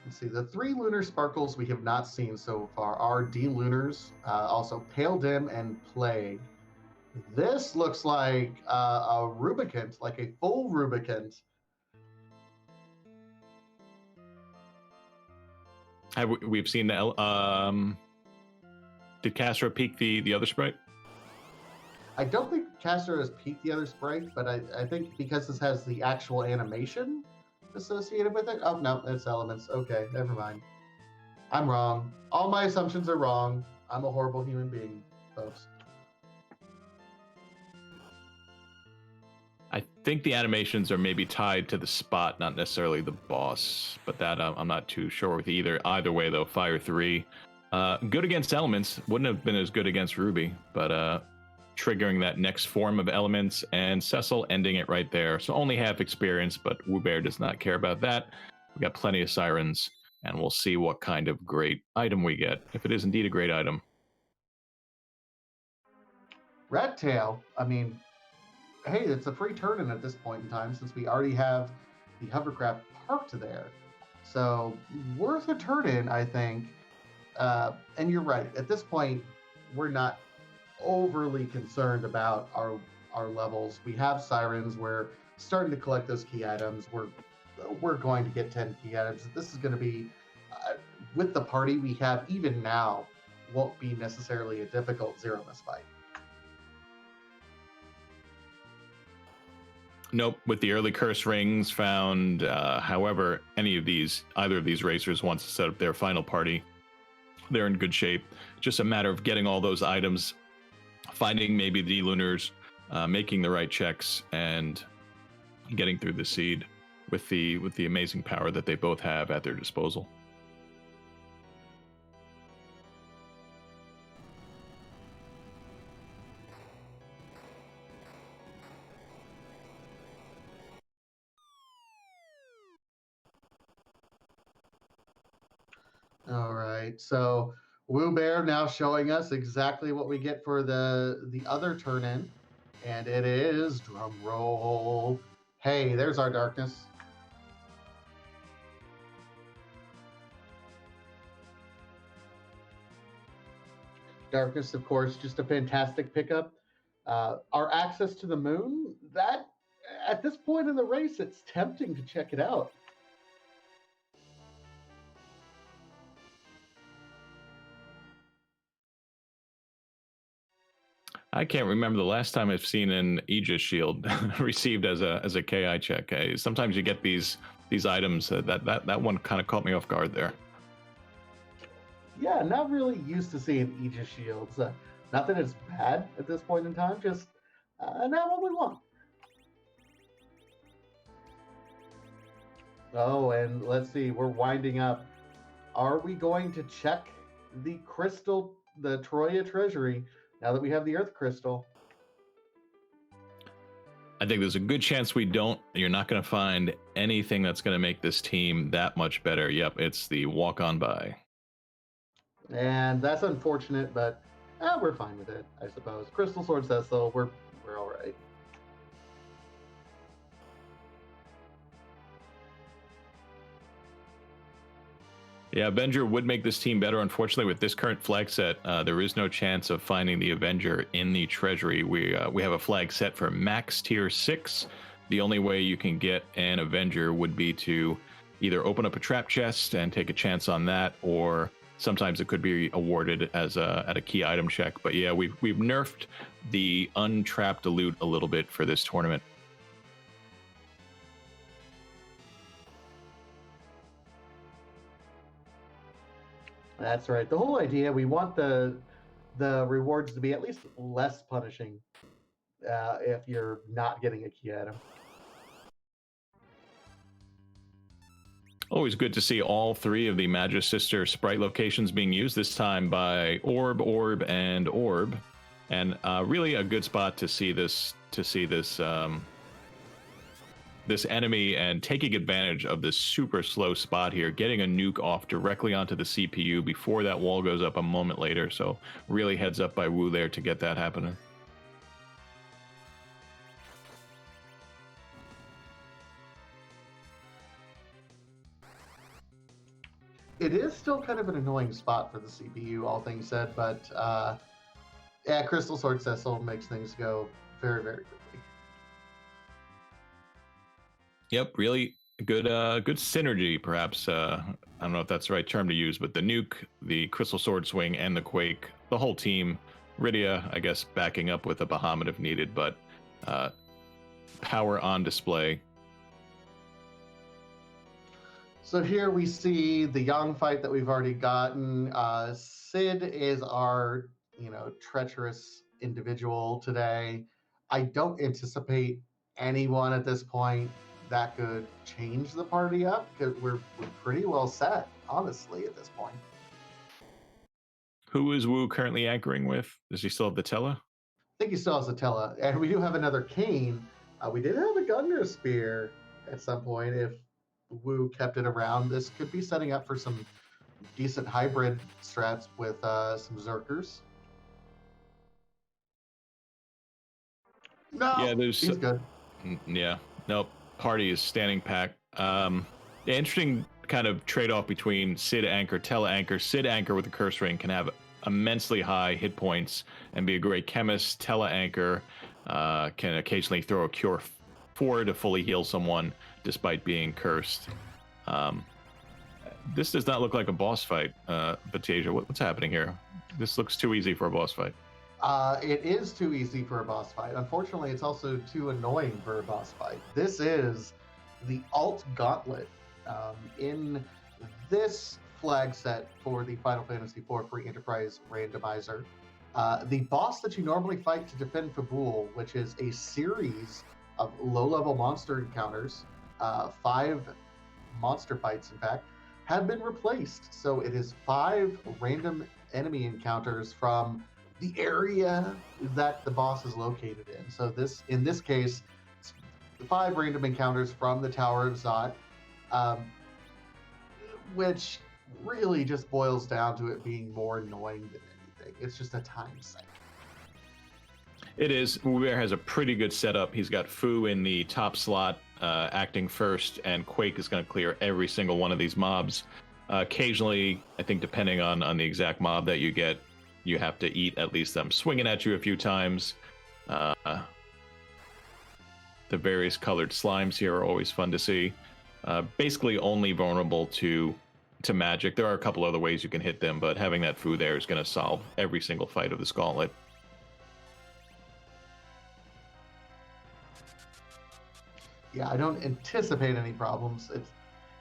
Let's see, the three Lunar Sparkles we have not seen so far are D-Lunars, also Pale Dim and Plague. This looks like a Rubicant, like a full Rubicant. We've seen the did Castro peek the other sprite? I don't think Castro has peeked the other sprite, but I think because this has the actual animation associated with it. Oh, no, it's elements. Okay, never mind. I'm wrong. All my assumptions are wrong. I'm a horrible human being, folks. I think the animations are maybe tied to the spot, not necessarily the boss, but that I'm not too sure with either. Either way, though, Fire 3. Good against elements. Wouldn't have been as good against Ruby, but triggering that next form of elements, and Cecil ending it right there. So only half experience, but Wewbear does not care about that. We got plenty of sirens, and we'll see what kind of great item we get, if it is indeed a great item. Red Tail, I mean, hey, it's a free turn-in at this point in time since we already have the hovercraft parked there. So worth a turn-in, I think. And you're right. At this point, we're not overly concerned about our levels. We have sirens. We're starting to collect those key items. We're going to get 10 key items. This is going to be with the party we have even now won't be necessarily a difficult zero miss fight. Nope, with the early curse rings found, however, either of these racers wants to set up their final party, they're in good shape. Just a matter of getting all those items, finding maybe the lunars, making the right checks, and getting through the seed with the amazing power that they both have at their disposal. All right, so Wewbear now showing us exactly what we get for the other turn-in, and it is drum roll. Hey, there's our darkness. Darkness, of course, just a fantastic pickup. Our access to the moon, that at this point in the race, it's tempting to check it out. I can't remember the last time I've seen an Aegis shield received as a KI check. Sometimes you get these items. That one kind of caught me off guard there. Yeah, not really used to seeing Aegis shields. Not that it's bad at this point in time, just not what we want. Oh, and let's see, we're winding up. Are we going to check the crystal, the Troya treasury, now that we have the Earth crystal? I think there's a good chance we don't. You're not going to find anything that's going to make this team that much better. Yep, it's the walk on by. And that's unfortunate, but we're fine with it, I suppose. Crystal Sword says so. We're all right. Yeah, Avenger would make this team better. Unfortunately, with this current flag set, there is no chance of finding the Avenger in the treasury. We have a flag set for max tier 6. The only way you can get an Avenger would be to either open up a trap chest and take a chance on that, or sometimes it could be awarded as at a key item check. But yeah, we've nerfed the untrapped loot a little bit for this tournament. That's right. The whole idea, we want the rewards to be at least less punishing if you're not getting a key item. Always good to see all 3 of the Magister sprite locations being used, this time by Orb, and Orb. And really a good spot to see this this enemy and taking advantage of this super slow spot here, getting a nuke off directly onto the CPU before that wall goes up a moment later. So really heads up by Wu there to get that happening. It is still kind of an annoying spot for the CPU, all things said, but yeah, Crystal Sword Cecil makes things go very, very quickly. Yep, really good good synergy, perhaps. I don't know if that's the right term to use, but the nuke, the Crystal Sword Swing, and the Quake, the whole team. Rydia, I guess, backing up with a Bahamut if needed, but power on display. So here we see the Yang fight that we've already gotten. Sid is our, treacherous individual today. I don't anticipate anyone at this point that could change the party up, because we're pretty well set, honestly, at this point. Who is Wu currently anchoring with? Does he still have the Tella? think he still has a Tella. And we do have another Kane. We did have a Gungnir Spear at some point. If Wu kept it around, this could be setting up for some decent hybrid strats with some Zerkers. No, Yeah, there's he's good. Yeah, nope. Party is standing pack. The interesting kind of trade-off between Sid Anchor, Tele Anchor. Sid Anchor with the Curse Ring can have immensely high hit points and be a great chemist. Tele Anchor can occasionally throw a cure 4 to fully heal someone despite being cursed. This does not look like a boss fight, Batasia. What's happening here? This looks too easy for a boss fight. It is too easy for a boss fight. Unfortunately, it's also too annoying for a boss fight. This is the Alt Gauntlet. In this flag set for the Final Fantasy IV Free Enterprise Randomizer, the boss that you normally fight to defend Fabul, which is a series of low-level monster encounters, 5 monster fights, in fact, have been replaced. So it is 5 random enemy encounters from the area that the boss is located in. So in this case, it's 5 random encounters from the Tower of Zot, which really just boils down to it being more annoying than anything. It's just a time sink. It is. Wewbear has a pretty good setup. He's got Fu in the top slot, acting first, and Quake is going to clear every single one of these mobs. Occasionally, I think depending on the exact mob that you get, you have to eat at least them swinging at you a few times. The various colored slimes here are always fun to see. Basically only vulnerable to magic. There are a couple other ways you can hit them, but having that Fu there is going to solve every single fight of this gauntlet. Yeah, I don't anticipate any problems.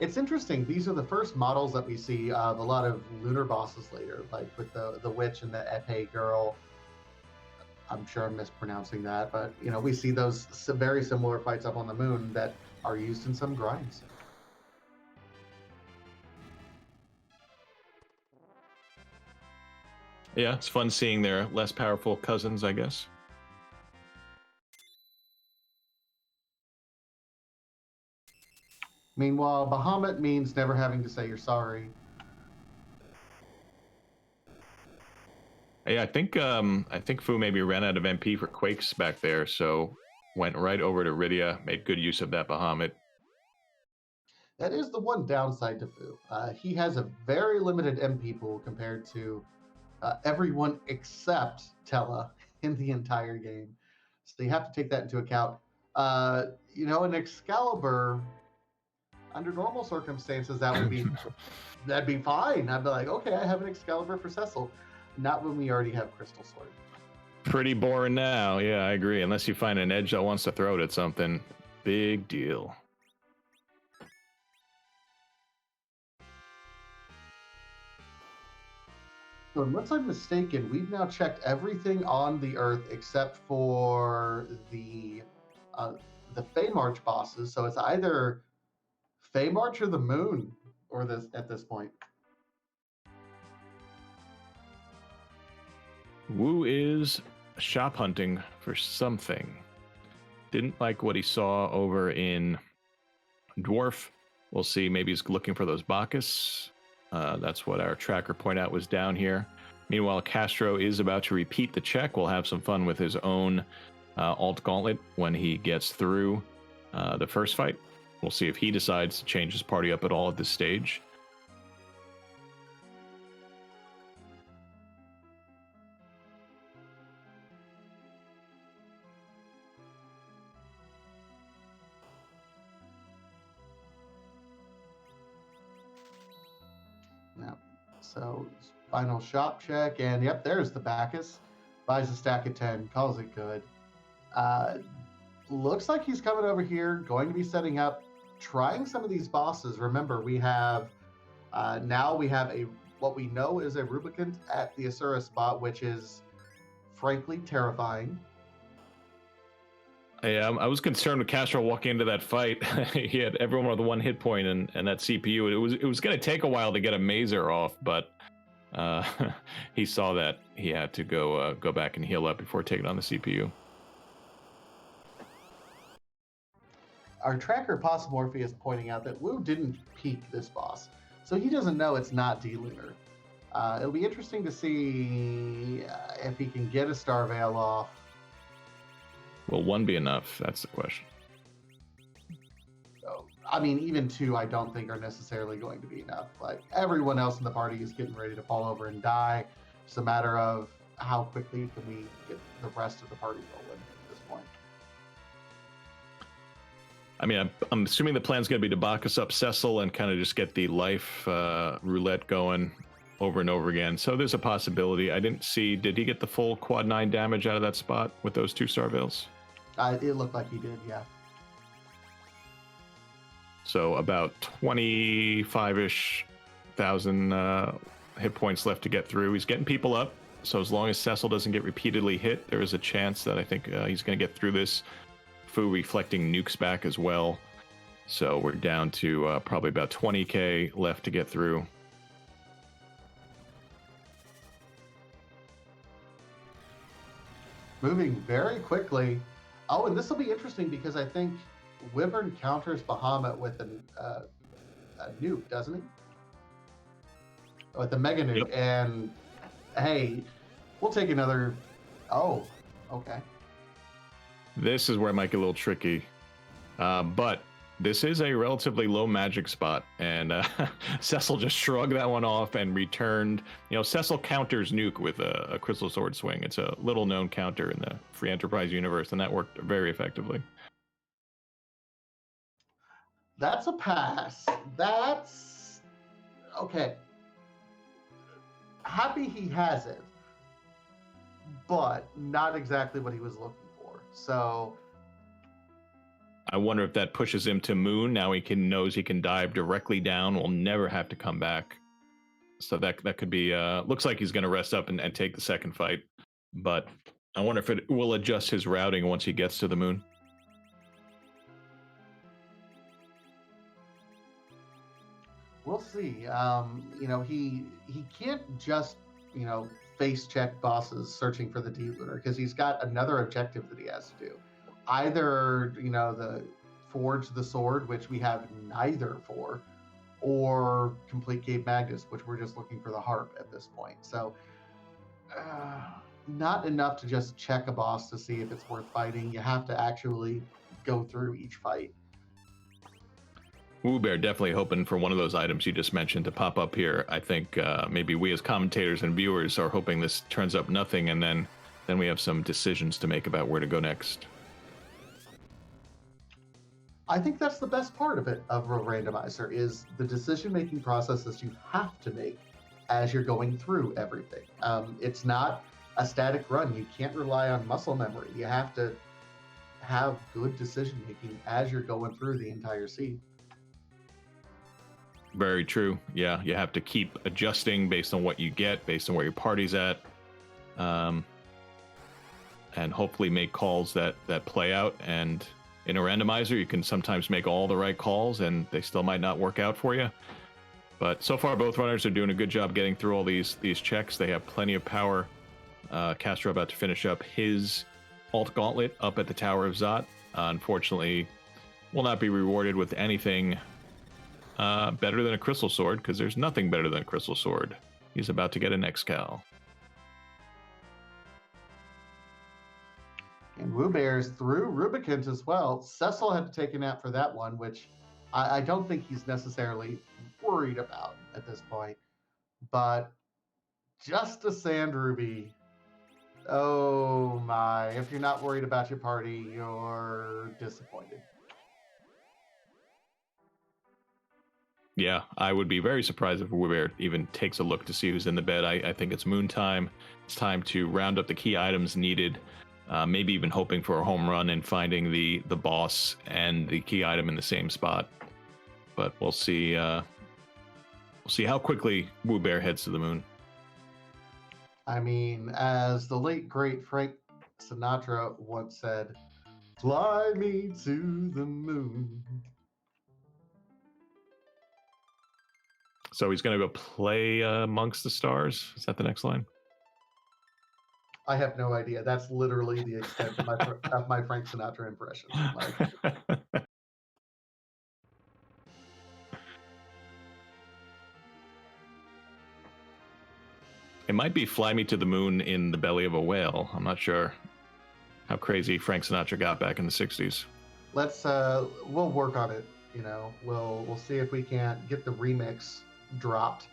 It's interesting. These are the first models that we see of a lot of lunar bosses later, like with the witch and the epee girl. I'm sure I'm mispronouncing that, but we see those very similar fights up on the moon that are used in some grinds. Yeah, it's fun seeing their less powerful cousins, I guess. Meanwhile, Bahamut means never having to say you're sorry. Yeah, I think Fu maybe ran out of MP for Quakes back there, so went right over to Rydia, made good use of that Bahamut. That is the one downside to Fu. He has a very limited MP pool compared to everyone except Tella in the entire game. So you have to take that into account. An Excalibur, under normal circumstances, that'd be fine. I'd be like, okay, I have an Excalibur for Cecil. Not when we already have Crystal Sword. Pretty boring now. Yeah, I agree. Unless you find an edge that wants to throw it at something. Big deal. So unless I'm mistaken, we've now checked everything on the Earth except for the Feymarch bosses. So it's either Feymarch or the Moon, or this at this point. Wu is shop hunting for something. Didn't like what he saw over in Dwarf. We'll see. Maybe he's looking for those Bacchus. That's what our tracker point out was down here. Meanwhile, Castro is about to repeat the check. We'll have some fun with his own alt gauntlet when he gets through the first fight. We'll see if he decides to change his party up at all at this stage. Yep. So final shop check, and yep, there's the Bacchus. Buys a stack of 10, calls it good. Looks like he's coming over here, going to be setting up, trying some of these bosses. Remember, we have now we have what we know is a Rubicant at the Asura spot, which is frankly terrifying. Yeah, I was concerned with Castro walking into that fight. He had everyone with one hit point and that CPU. It was going to take a while to get a Mazer off, but Uh, he saw that he had to go back and heal up before taking on the CPU. Our tracker Possimorphy is pointing out that Wu didn't peak this boss, so he doesn't know it's not D-Lunar. It'll be interesting to see if he can get a Star Veil off. Will one be enough? That's the question. So, I mean, even two, I don't think are necessarily going to be enough. Like everyone else in the party is getting ready to fall over and die. It's a matter of how quickly can we get the rest of the party rolling at this point. I mean, I'm assuming the plan's going to be to box us up Cecil and kind of just get the life roulette going over and over again. So there's a possibility. I didn't see, did he get the full quad 9 damage out of that spot with those 2 Star Veils? It looked like he did, yeah. So about 25-ish thousand hit points left to get through. He's getting people up. So as long as Cecil doesn't get repeatedly hit, there is a chance that I think he's going to get through this. Fu reflecting nukes back as well. So we're down to probably about 20k left to get through. Moving very quickly. Oh, and this will be interesting because I think Wyvern counters Bahamut with a nuke, doesn't he? With a mega nuke. Yep. And hey, we'll take another. Oh, okay. This is where it might get a little tricky. But this is a relatively low magic spot, and Cecil just shrugged that one off and returned. You know, Cecil counters nuke with a crystal sword swing. It's a little known counter in the free enterprise universe, and that worked very effectively. That's a pass. That's okay. Happy he has it, but not exactly what he was looking for. So I wonder if that pushes him to Moon. Now he knows he can dive directly down. Will never have to come back. So that could be. Looks like he's going to rest up and take the second fight. But I wonder if it will adjust his routing once he gets to the Moon. we'll see. You know, he can't just face check bosses searching for the D-Lunar because he's got another objective that he has to do. Either the forge the sword, which we have neither for, or complete Cave Magnus, which we're just looking for the harp at this point. So not enough to just check a boss to see if it's worth fighting. You have to actually go through each fight. Wewbear definitely hoping for one of those items you just mentioned to pop up here. I think maybe we as commentators and viewers are hoping this turns up nothing, and then we have some decisions to make about where to go next. I think that's the best part of it, of a randomizer, is the decision-making processes you have to make as you're going through everything. It's not a static run. You can't rely on muscle memory. You have to have good decision-making as you're going through the entire seed. Very true. Yeah, you have to keep adjusting based on what you get, based on where your party's at, and hopefully make calls that play out. And in a randomizer, you can sometimes make all the right calls, and they still might not work out for you. But so far, both runners are doing a good job getting through all these checks. They have plenty of power. Castro about to finish up his alt gauntlet up at the Tower of Zot. Unfortunately, will not be rewarded with anything better than a crystal sword, because there's nothing better than a crystal sword. He's about to get an Excal. And Wewbear's through Rubicant as well. Cecil had to take a nap for that one, which I don't think he's necessarily worried about at this point. But just a Sand Ruby. Oh my. If you're not worried about your party, you're disappointed. Yeah, I would be very surprised if Wewbear even takes a look to see who's in the bed. I think it's Moon time. It's time to round up the key items needed. Maybe even hoping for a home run and finding the boss and the key item in the same spot. But we'll see. We'll see how quickly Wewbear heads to the Moon. I mean, as the late great Frank Sinatra once said, "Fly me to the moon." So he's going to go play amongst the stars. Is that the next line? I have no idea. That's literally the extent of my Frank Sinatra impression. Like, it might be "Fly Me to the Moon in the Belly of a Whale." I'm not sure how crazy Frank Sinatra got back in the '60s. we'll work on it. You know, we'll see if we can't get the remix dropped.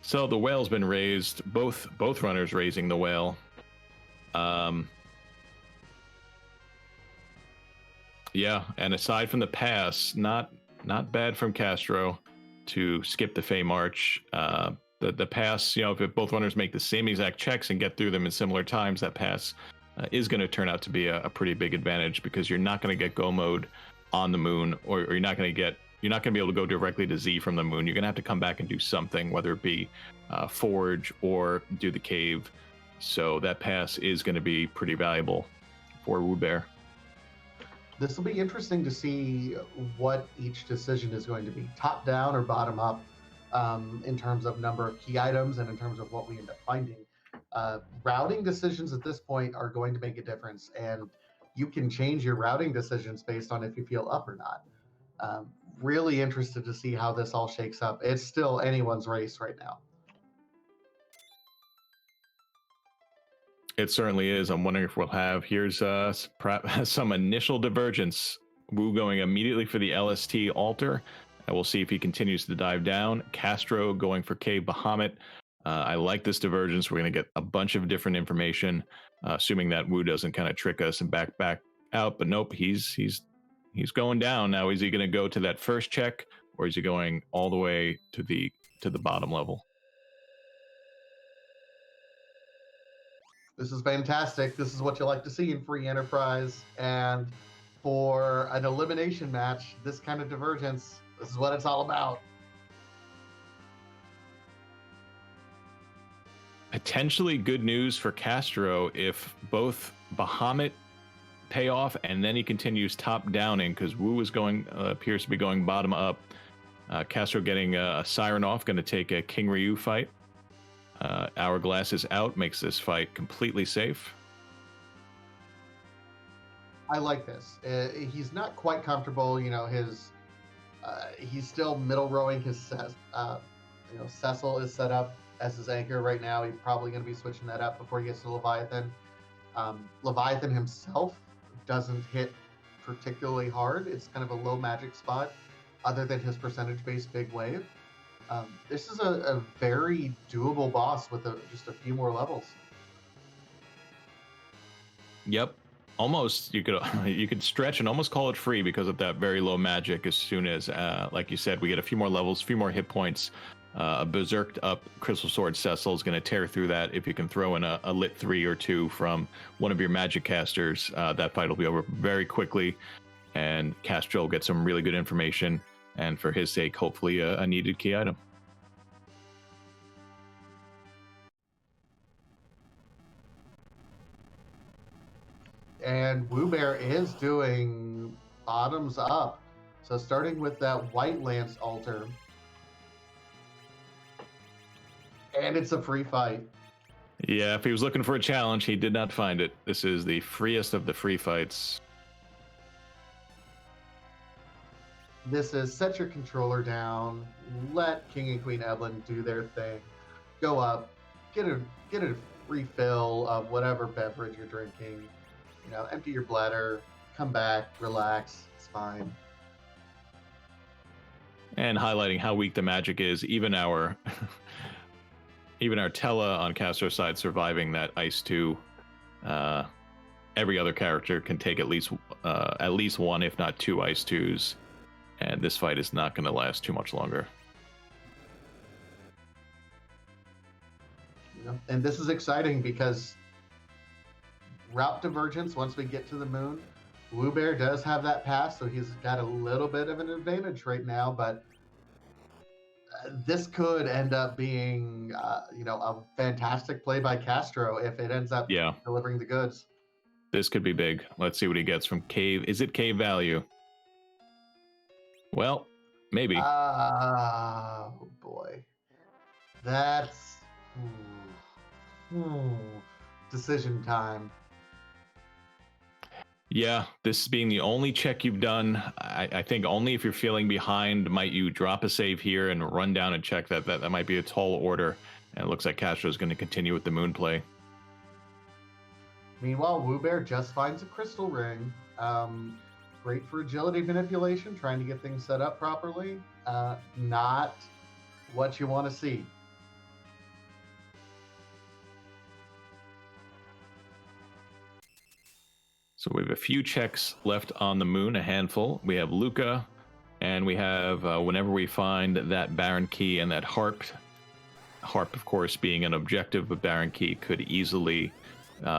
So the whale's been raised. Both runners raising the whale. Yeah, and aside from the pass, not bad from Castro to skip the Fey March. The pass, if both runners make the same exact checks and get through them in similar times, that pass is going to turn out to be a pretty big advantage, because you're not going to get go mode on the moon, or you're not going to be able to go directly to Z from the moon. You're going to have to come back and do something, whether it be forge or do the cave. So that pass is going to be pretty valuable for Wewbear. This will be interesting to see what each decision is going to be, top down or bottom up, in terms of number of key items and in terms of what we end up finding. Routing decisions at this point are going to make a difference, and you can change your routing decisions based on if you feel up or not. Really interested to see how this all shakes up. It's still anyone's race right now. It certainly is. I'm wondering if we'll have, here's perhaps some initial divergence. Wu going immediately for the LST altar, and we'll see if he continues to dive down. Castro going for Cave Bahamut. I like this divergence. We're going to get a bunch of different information, assuming that Wu doesn't kind of trick us and back out. But nope, he's going down. Now, is he going to go to that first check, or is he going all the way to the bottom level? This is fantastic. This is what you like to see in free enterprise. And for an elimination match, this kind of divergence, this is what it's all about. Potentially good news for Castro if both Bahamut pay off and then he continues top downing, because Wu is going appears to be going bottom up. Castro getting a siren off, going to take a King Ryu fight. Hourglass is out, makes this fight completely safe. I like this. He's not quite comfortable. He's still middle rowing his. Cecil is set up as his anchor right now. He's probably going to be switching that up before he gets to Leviathan. Leviathan himself doesn't hit particularly hard. It's kind of a low magic spot, other than his percentage-based big wave. This is a very doable boss with just a few more levels. Yep, almost you could stretch and almost call it free because of that very low magic. As soon as, like you said, we get a few more levels, a few more hit points. A berserked up Crystal Sword Cecil is going to tear through that. If you can throw in a lit 3 or 2 from one of your magic casters, that fight will be over very quickly, and Castro will get some really good information, and for his sake, hopefully a needed key item. And Wewbear is doing bottoms up. So starting with that White Lance altar. And it's a free fight. Yeah, if he was looking for a challenge, he did not find it. This is the freest of the free fights. This is set your controller down, let King and Queen Evelyn do their thing, go up, get a refill of whatever beverage you're drinking, empty your bladder, come back, relax, it's fine. And highlighting how weak the magic is, even our Tella on Castro's side surviving that Ice 2. Every other character can take at least 1, if not 2 Ice 2s. And this fight is not going to last too much longer. And this is exciting because route divergence, once we get to the moon, Wewbear does have that pass, so he's got a little bit of an advantage right now, but this could end up being, a fantastic play by Castro if it ends up delivering the goods. This could be big. Let's see what he gets from Cave. Is it Cave value? Well, maybe. Oh boy, that's hmm, decision time. Yeah, this being the only check you've done, I think only if you're feeling behind might you drop a save here and run down and check that. That might be a tall order. And it looks like Castro's going to continue with the moon play. Meanwhile, Wewbear just finds a crystal ring. Great for agility manipulation, trying to get things set up properly. Not what you want to see. So we have a few checks left on the moon, a handful. We have Luca, and we have whenever we find that Baron key and that harp, of course, being an objective, but Baron key could easily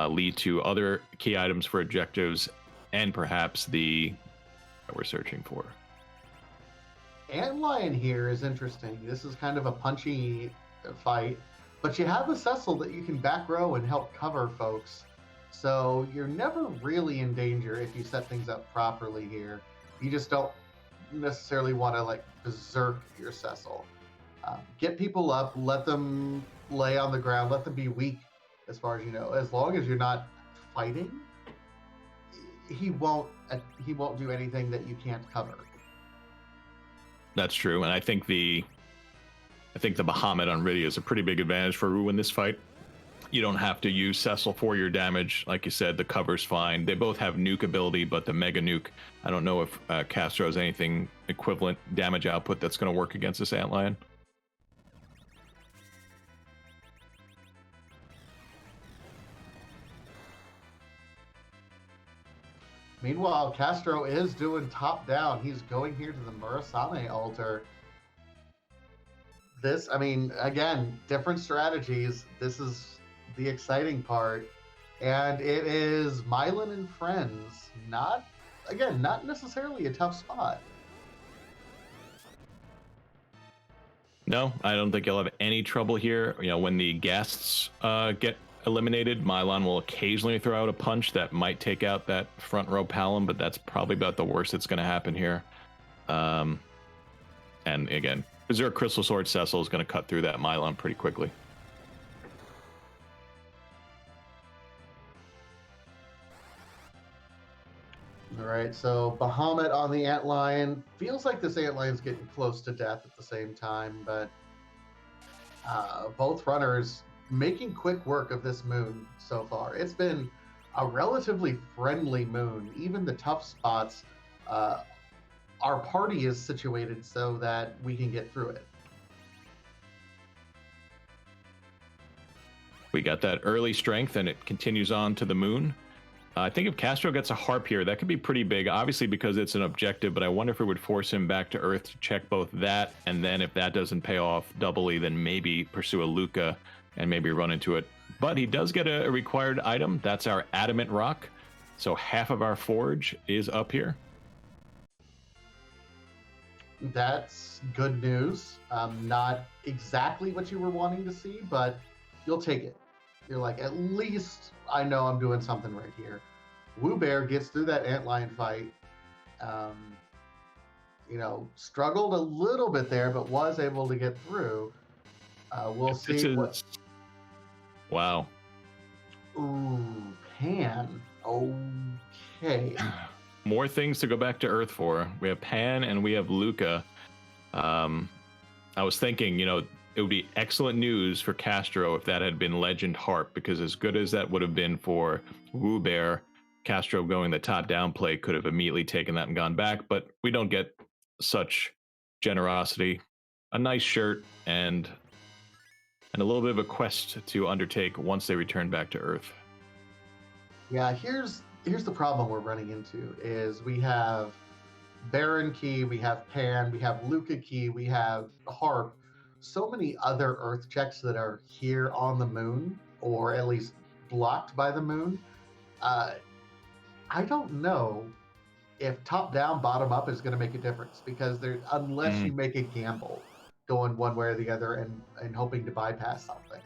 lead to other key items for objectives and perhaps the that we're searching for. Antlion here is interesting. This is kind of a punchy fight, but you have a Cecil that you can back row and help cover folks. So you're never really in danger if you set things up properly here. You just don't necessarily want to like berserk your Cecil. Get people up, let them lay on the ground, let them be weak as far as you know. As long as you're not fighting, he won't do anything that you can't cover. That's true, and I think the Bahamut on Rydia is a pretty big advantage for Rue in this fight. You don't have to use Cecil for your damage. Like you said, the cover's fine. They both have nuke ability, but the Mega Nuke, I don't know if Castro has anything equivalent damage output that's going to work against this Antlion. Meanwhile, Castro is doing top down. He's going here to the Murasame altar. This, I mean, again, different strategies. This is the exciting part. And it is Mylan and friends. Not necessarily a tough spot. No, I don't think you'll have any trouble here. You know, when the guests get eliminated, Mylan will occasionally throw out a punch that might take out that front row Palom, but that's probably about the worst that's going to happen here. And again, Berserk Crystal Sword Cecil is going to cut through that Mylan pretty quickly. All right, so Bahamut on the Antlion. Feels like this Antlion's getting close to death at the same time, but both runners making quick work of this moon so far. It's been a relatively friendly moon. Even the tough spots, our party is situated so that we can get through it. We got that early strength, and it continues on to the moon. I think if Castro gets a harp here, that could be pretty big, obviously because it's an objective, but I wonder if it would force him back to Earth to check both that, and then if that doesn't pay off doubly, then maybe pursue a Luca and maybe run into it. But he does get a required item. That's our Adamant Rock. So half of our forge is up here. That's good news. Not exactly what you were wanting to see, but you'll take it. You're like, at least I know I'm doing something right here. Wewbear gets through that Antlion fight. Struggled a little bit there, but was able to get through. We'll see. Wow. Ooh, Pan. Okay. More things to go back to Earth for. We have Pan and we have Luca. I was thinking, it would be excellent news for Castro if that had been Legend Harp, because as good as that would have been for Wewbear, Castro going the top-down play could have immediately taken that and gone back, but we don't get such generosity. A nice shirt and a little bit of a quest to undertake once they return back to Earth. Yeah, here's the problem we're running into is we have Baron Key, we have Pan, we have Luca Key, we have Harp, so many other Earth checks that are here on the moon, or at least blocked by the moon. I don't know if top down, bottom up is going to make a difference, because unless you make a gamble going one way or the other and hoping to bypass something.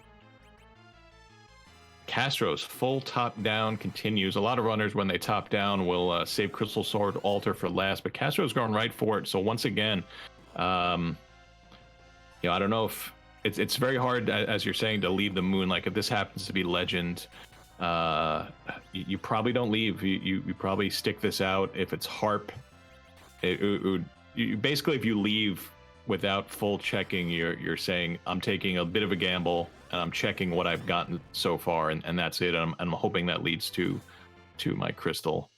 Castro's full top down continues. A lot of runners, when they top down, will save Crystal Sword Altar for last, but Castro's going right for it. So once again, I don't know if it's very hard, as you're saying, to leave the moon. Like if this happens to be Legend, you probably don't leave. You probably stick this out. If it's Harp, basically, if you leave without full checking, you're saying I'm taking a bit of a gamble and I'm checking what I've gotten so far, and that's it. I'm hoping that leads to my crystal.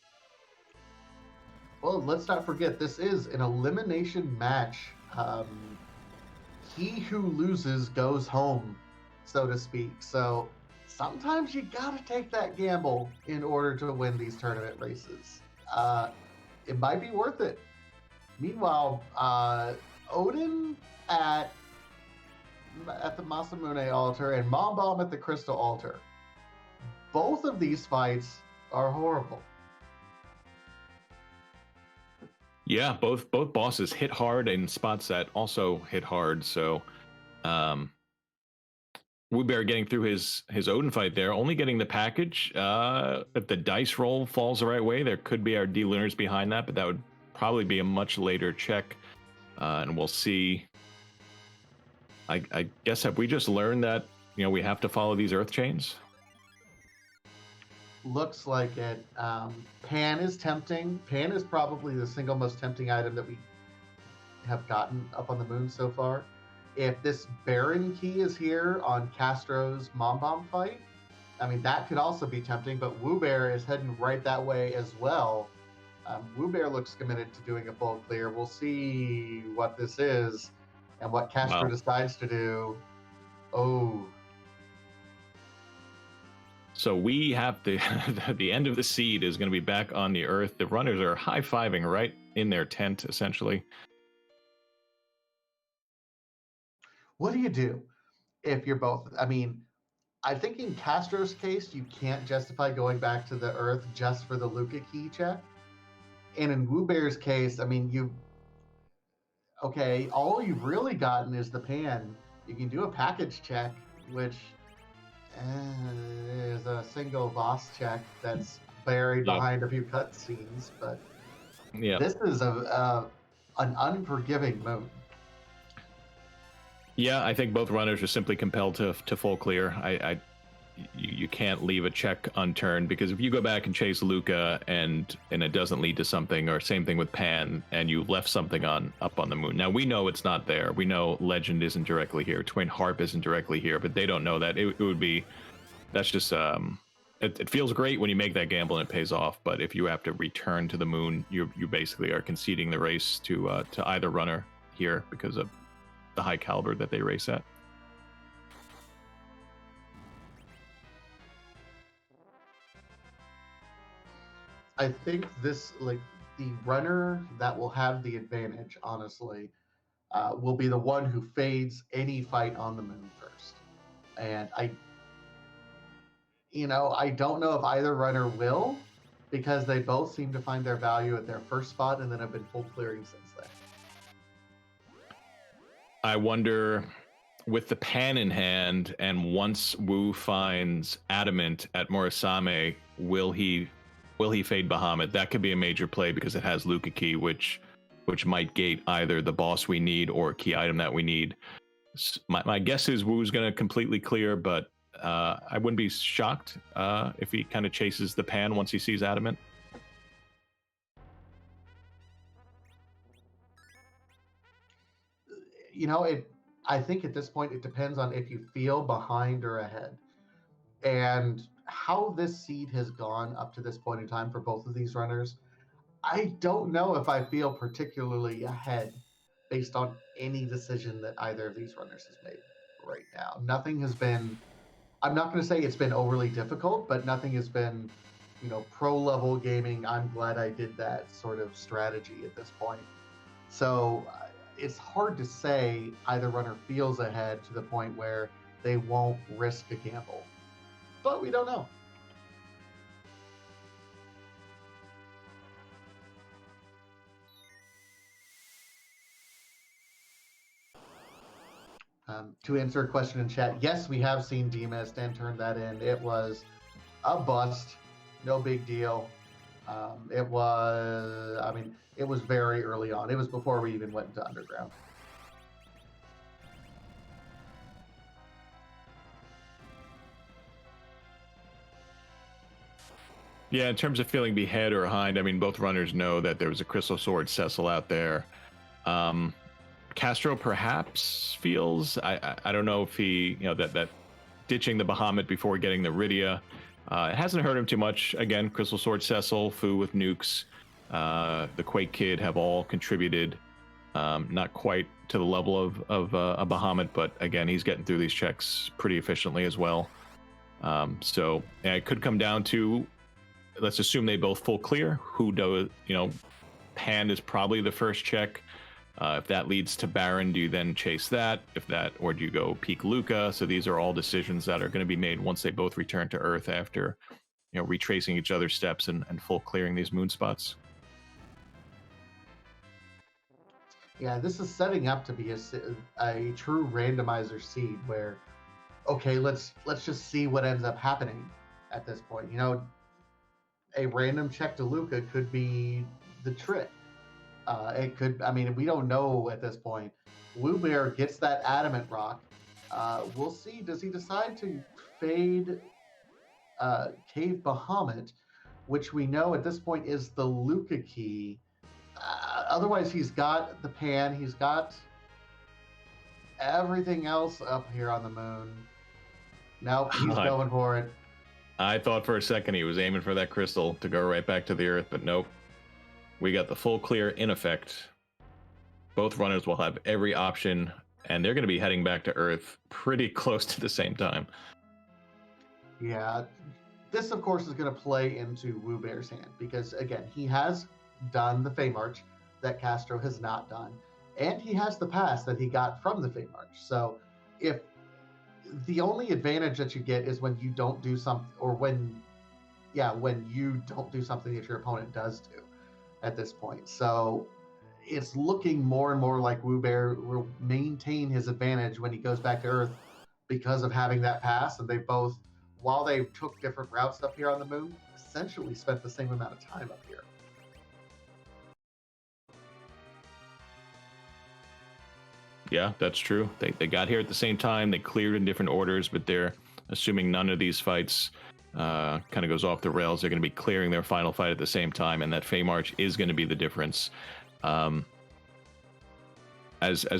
Well, let's not forget this is an elimination match. He who loses goes home, so to speak. So sometimes you gotta take that gamble in order to win these tournament races. It might be worth it. Meanwhile, Odin at the Masamune altar and Mom Bomb at the Crystal altar. Both of these fights are horrible. Yeah, both bosses hit hard in spots that also hit hard. So, Wewbear getting through his Odin fight there, only getting the package. If the dice roll falls the right way, there could be our D-Lunars behind that, but that would probably be a much later check, and we'll see. I guess, have we just learned that we have to follow these earth chains? Looks like it. Pan is tempting. Pan is probably the single most tempting item that we have gotten up on the moon so far. If this Baron key is here on Castro's Mom Bomb fight, I mean, that could also be tempting, but Wewbear is heading right that way as well. Wewbear looks committed to doing a full clear. We'll see what this is and what Castro decides to do. Oh. So we have the end of the seed is going to be back on the earth. The runners are high-fiving right in their tent, essentially. What do you do if you're both? I mean, I think in Castro's case, you can't justify going back to the earth just for the Luca key check. And in Wewbear's case, I mean, all you've really gotten is the pan. You can do a package check, which is a single boss check that's buried behind a few cutscenes, but this is an unforgiving moon. Yeah, I think both runners are simply compelled to full clear. You can't leave a check unturned, because if you go back and chase Luca and it doesn't lead to something, or same thing with Pan, and you left something up on the moon. Now we know it's not there. We know Legend isn't directly here. Twin Harp isn't directly here, but they don't know that. It would be, that's just it feels great when you make that gamble and it pays off. But if you have to return to the moon, you basically are conceding the race to either runner here because of the high caliber that they race at. I think this, like, the runner that will have the advantage, honestly, will be the one who fades any fight on the moon first. And I don't know if either runner will, because they both seem to find their value at their first spot and then have been full clearing since then. I wonder, with the pan in hand, and once Wu finds Adamant at Morisame, will he fade Bahamut? That could be a major play, because it has Luca Key, which might gate either the boss we need or key item that we need. My guess is Wu's going to completely clear, but I wouldn't be shocked if he kind of chases the pan once he sees Adamant. I think at this point it depends on if you feel behind or ahead. And how this seed has gone up to this point in time for both of these runners, I don't know if I feel particularly ahead based on any decision that either of these runners has made right now. Nothing has been, I'm not going to say it's been overly difficult, but nothing has been, pro level gaming, I'm glad I did that sort of strategy at this point. So it's hard to say either runner feels ahead to the point where they won't risk a gamble. But we don't know. To answer a question in chat, yes, we have seen Demas and turned that in. It was a bust, no big deal. It was, I mean, it was very early on. It was before we even went into Underground. Yeah, in terms of feeling behind or behind, I mean, both runners know that there was a Crystal Sword Cecil out there. Castro perhaps feels, I don't know if he, that ditching the Bahamut before getting the Rydia, it hasn't hurt him too much. Again, Crystal Sword Cecil, Fu with nukes, the Quake Kid have all contributed. Not quite to the level of a Bahamut, but again, he's getting through these checks pretty efficiently as well. So it could come down to, let's assume they both full clear. Who does, Pan is probably the first check. If that leads to Baron, do you then chase that? If that, or do you go peak Luca? So these are all decisions that are going to be made once they both return to Earth after, retracing each other's steps and full clearing these moon spots. Yeah, this is setting up to be a true randomizer seed where, okay, let's just see what ends up happening at this point. A random check to Luca could be the trick. It could, I mean, we don't know at this point. Wewbear gets that adamant rock. We'll see. Does he decide to fade Cave Bahamut, which we know at this point is the Luca key? Otherwise, he's got the Pan. He's got everything else up here on the moon. Nope, he's going for it. I thought for a second he was aiming for that crystal to go right back to the Earth, but nope. We got the full clear in effect. Both runners will have every option, and they're going to be heading back to Earth pretty close to the same time. Yeah, this, of course, is going to play into Wewbear's hand because, again, he has done the Fey March that Castro has not done, and he has the pass that he got from the Fey March. So if the only advantage that you get is when you don't do something, or when you don't do something that your opponent does do at this point. So it's looking more and more like Wewbear will maintain his advantage when he goes back to Earth because of having that pass. And they both, while they took different routes up here on the moon, essentially spent the same amount of time up here. Yeah, that's true. They got here at the same time. They cleared in different orders, but they're assuming none of these fights kind of goes off the rails. They're going to be clearing their final fight at the same time, and that Fey March is going to be the difference. As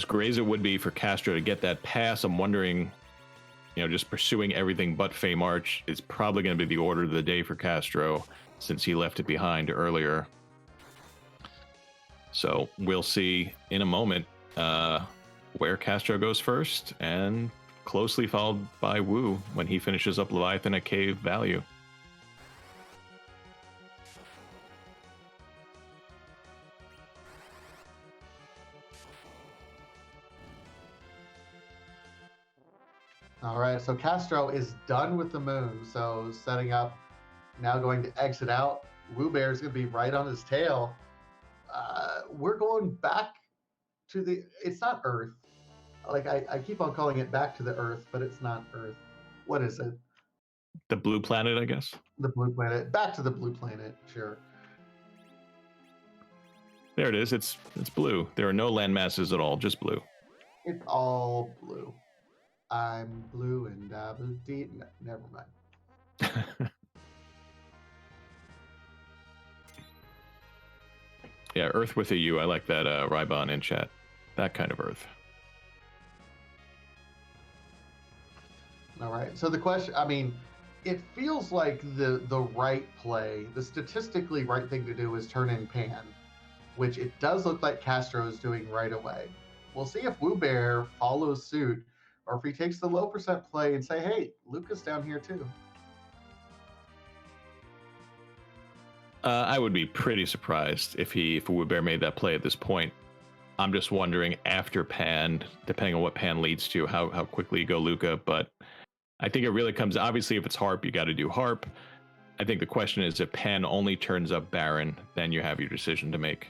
great as it would be for Castro to get that pass, I'm wondering, just pursuing everything but Fey March is probably going to be the order of the day for Castro since he left it behind earlier. So we'll see in a moment where Castro goes first, and closely followed by Wu when he finishes up Leviathan at Cave Value. All right, so Castro is done with the moon, so setting up, now going to exit out. Wewbear is going to be right on his tail. We're going back to it's not Earth. Like, I keep on calling it back to the Earth, but it's not Earth. What is it? The blue planet, I guess. The blue planet. Back to the blue planet, sure. There it is. It's blue. There are no land masses at all, just blue. It's all blue. I'm blue and no, never mind. Yeah, Earth with a U. I like that, Rybon in chat. That kind of Earth. All right. So the question, I mean, it feels like the right play, the statistically right thing to do is turn in Pan, which it does look like Castro is doing right away. We'll see if Wewbear follows suit, or if he takes the low percent play and say, hey, Luca's down here too. I would be pretty surprised if Wewbear made that play at this point. I'm just wondering after Pan, depending on what Pan leads to, how quickly you go Luca. But I think it really comes, obviously, if it's Harp, you got to do Harp. I think the question is if Pan only turns up Baron, then you have your decision to make.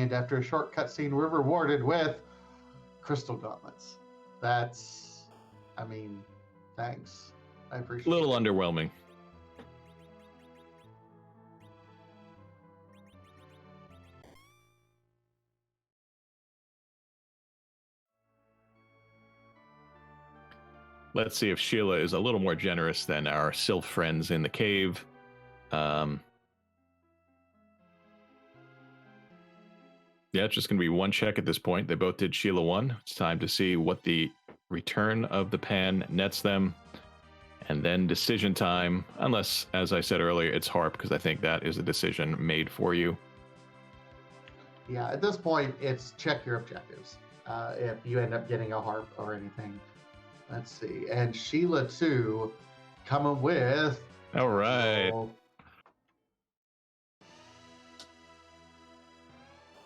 And after a short cutscene, we're rewarded with crystal gauntlets. That's, I mean, thanks. I A appreciate little it. underwhelming. Let's see if Sheila is a little more generous than our sylph friends in the cave. Yeah, it's just going to be one check at this point. They both did Sheila 1. It's time to see what the return of the pan nets them. And then decision time, unless, as I said earlier, it's harp, because I think that is a decision made for you. Yeah, at this point, it's check your objectives. If you end up getting a harp or anything. Let's see. And Sheila 2 coming with... All right.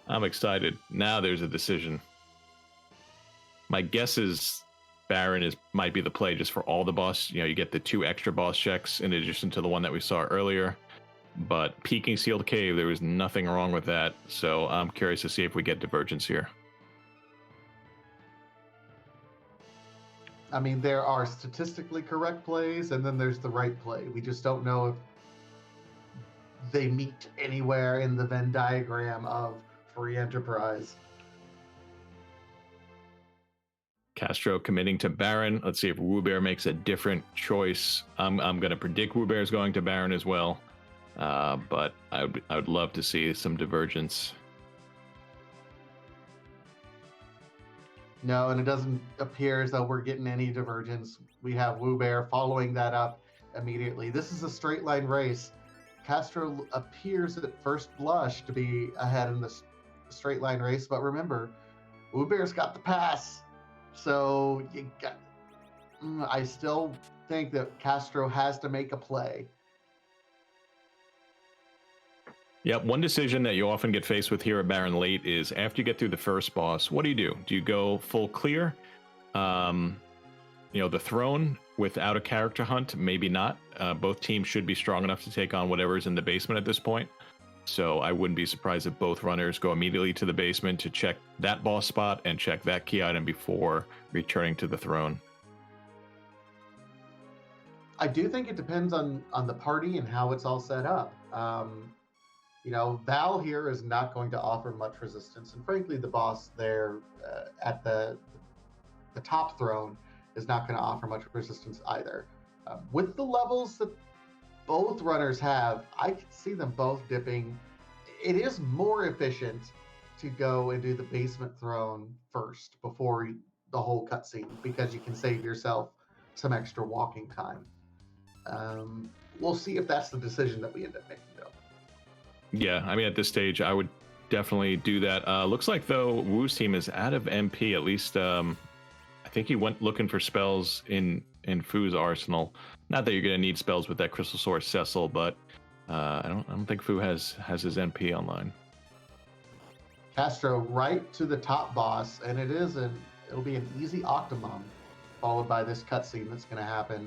I'm excited. Now there's a decision. My guess is Baron might be the play just for all the boss. You know, you get the 2 extra boss checks in addition to the one that we saw earlier. But peeking sealed cave, there was nothing wrong with that. So I'm curious to see if we get divergence here. I mean, there are statistically correct plays, and then there's the right play. We just don't know if they meet anywhere in the Venn diagram of free enterprise. Castro committing to Baron. Let's see if Wewbear makes a different choice. I'm going to predict Wewbear is going to Baron as well. But I would love to see some divergence. No, and it doesn't appear as though we're getting any divergence. We have Wewbear following that up immediately. This is a straight line race. Castro appears at first blush to be ahead in the straight line race, but remember, Wewbear's got the pass. So I still think that Castro has to make a play. Yep, one decision that you often get faced with here at Baron Late is after you get through the first boss, what do? Do you go full clear? You know, the throne without a character hunt? Maybe not. Both teams should be strong enough to take on whatever's in the basement at this point. So I wouldn't be surprised if both runners go immediately to the basement to check that boss spot and check that key item before returning to the throne. I do think it depends on the party and how it's all set up. You know, Val here is not going to offer much resistance, and frankly, the boss there at the top throne is not going to offer much resistance either. With the levels that both runners have, I can see them both dipping. It is more efficient to go and do the basement throne first before the whole cutscene, because you can save yourself some extra walking time. We'll see if that's the decision that we end up making, though. Yeah, I mean, at this stage, I would definitely do that. Looks like, though, Wu's team is out of MP. At least, I think he went looking for spells in Fu's arsenal. Not that you're going to need spells with that Crystal Sword Cecil, but I don't think Fu has his MP online. Castro right to the top boss, and it'll be an easy Octomom, followed by this cutscene that's going to happen.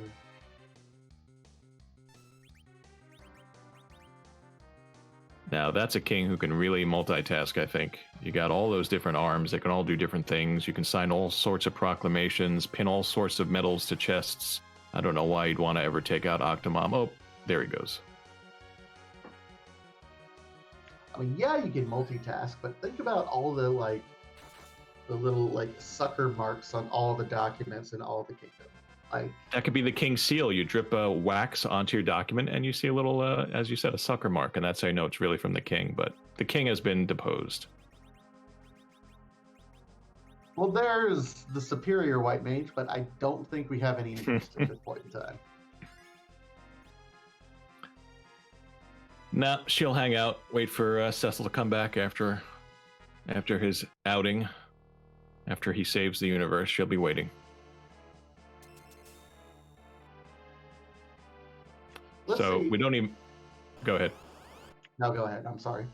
Now, that's a king who can really multitask, I think. You got all those different arms that can all do different things. You can sign all sorts of proclamations, pin all sorts of medals to chests. I don't know why you'd want to ever take out Octomom. Oh, there he goes. I mean, yeah, you can multitask, but think about all the little sucker marks on all the documents in all the kingdom. That could be the king's seal. You drip wax onto your document and you see a little, as you said, a sucker mark, and that's how you know it's really from the king. But the king has been deposed. Well, there's the superior white mage, but I don't think we have any interest at this point in time. Nah, she'll hang out, wait for Cecil to come back after his outing. After he saves the universe, she'll be waiting. We don't even... Go ahead. No, go ahead. I'm sorry.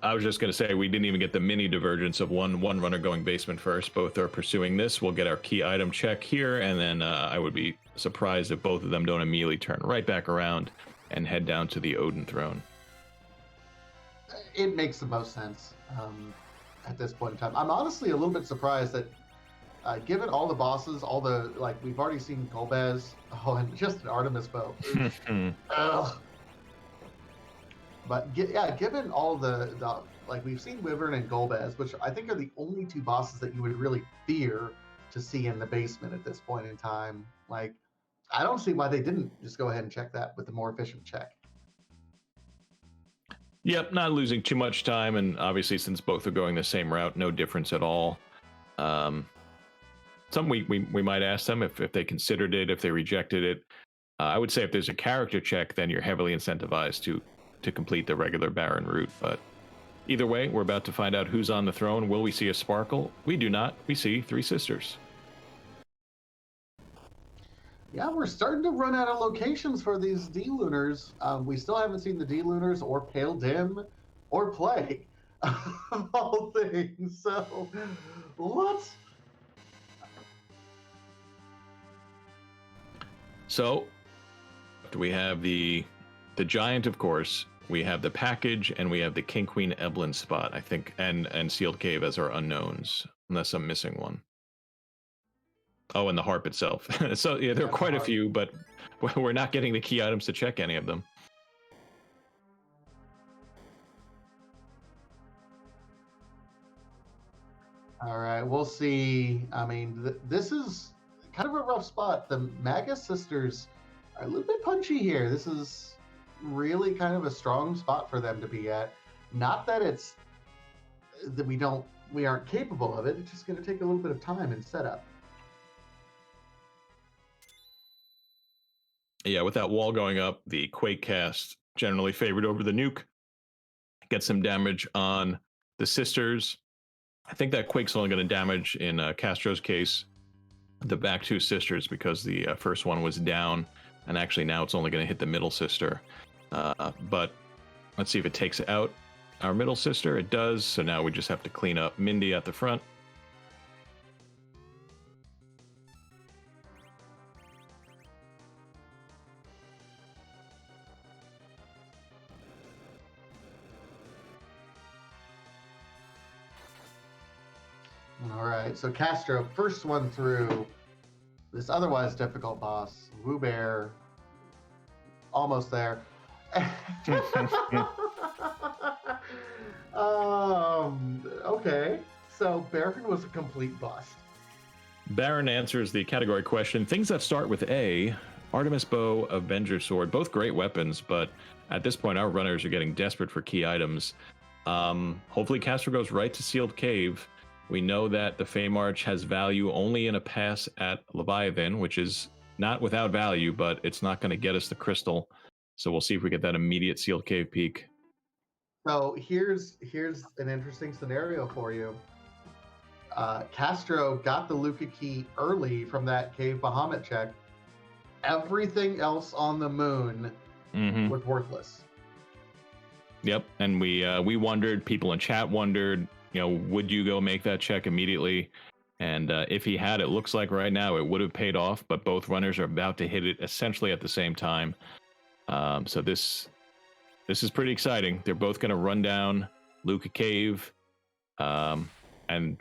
I was just going to say, we didn't even get the mini divergence of one runner going basement first. Both are pursuing this. We'll get our key item check here, and then I would be surprised if both of them don't immediately turn right back around and head down to the Odin throne. It makes the most sense. um, at this point in time. I'm honestly a little bit surprised that, given all the bosses, all the like, we've already seen Golbez, oh, and just an Artemis bow. Ugh. But yeah, given all the like, we've seen Wyvern and Golbez, which I think are the only two bosses that you would really fear to see in the basement at this point in time. Like, I don't see why they didn't just go ahead and check that with a more efficient check. Yep, not losing too much time, and obviously since both are going the same route, no difference at all. Something we might ask them if they considered it, if they rejected it. I would say if there's a character check, then you're heavily incentivized to complete the regular Baron route. But either way, we're about to find out who's on the throne. Will we see a sparkle? We do not. We see three sisters. Yeah, we're starting to run out of locations for these D-Lunars. We still haven't seen the D-Lunars or Pale Dim or Plague, of all things. So, what? So, we have the giant, of course. We have the package, and we have the King Queen Eblin spot, I think, and Sealed Cave as our unknowns, unless I'm missing one. Oh, and the harp itself. So yeah, there are quite a few, but we're not getting the key items to check any of them. All right, we'll see. I mean, this is kind of a rough spot. The Magus sisters are a little bit punchy here. This is really kind of a strong spot for them to be at. Not that it's that we aren't capable of it. It's just going to take a little bit of time and setup. Yeah, with that wall going up, the Quake cast generally favored over the nuke. Get some damage on the sisters. I think that Quake's only going to damage, in Castro's case, the back two sisters, because the first one was down, and actually now it's only going to hit the middle sister. But let's see if it takes out our middle sister. It does, so now we just have to clean up Mindy at the front. All right, so Castro, first one through this otherwise difficult boss. Wewbear, almost there. Okay, so Baron was a complete bust. Baron answers the category question. Things that start with A: Artemis Bow, Avenger Sword, both great weapons, but at this point our runners are getting desperate for key items. Hopefully Castro goes right to Sealed Cave. We know that the Fey March has value only in a pass at Leviathan, which is not without value, but it's not going to get us the crystal. So we'll see if we get that immediate Sealed Cave peak. So here's an interesting scenario for you. Castro got the Luca key early from that Cave Bahamut check. Everything else on the moon was worthless. Yep, and we wondered, people in chat wondered, would you go make that check immediately? And if he had, it looks like right now it would have paid off, but both runners are about to hit it essentially at the same time. So this is pretty exciting. They're both going to run down Luca Cave, and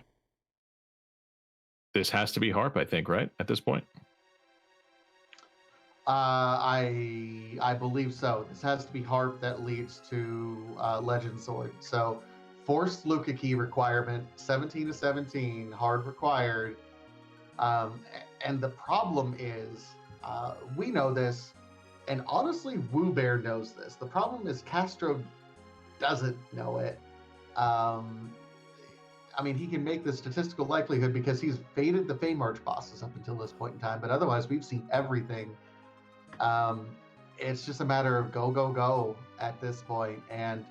this has to be Harp, I think, right, at this point? I believe so. This has to be Harp that leads to Legend Sword. So forced Luca key requirement, 17 to 17, hard required. And the problem is, we know this, and honestly, Wewbear knows this. The problem is Castro doesn't know it. I mean, he can make the statistical likelihood because he's faded the Fey March bosses up until this point in time, but otherwise we've seen everything. It's just a matter of go at this point. And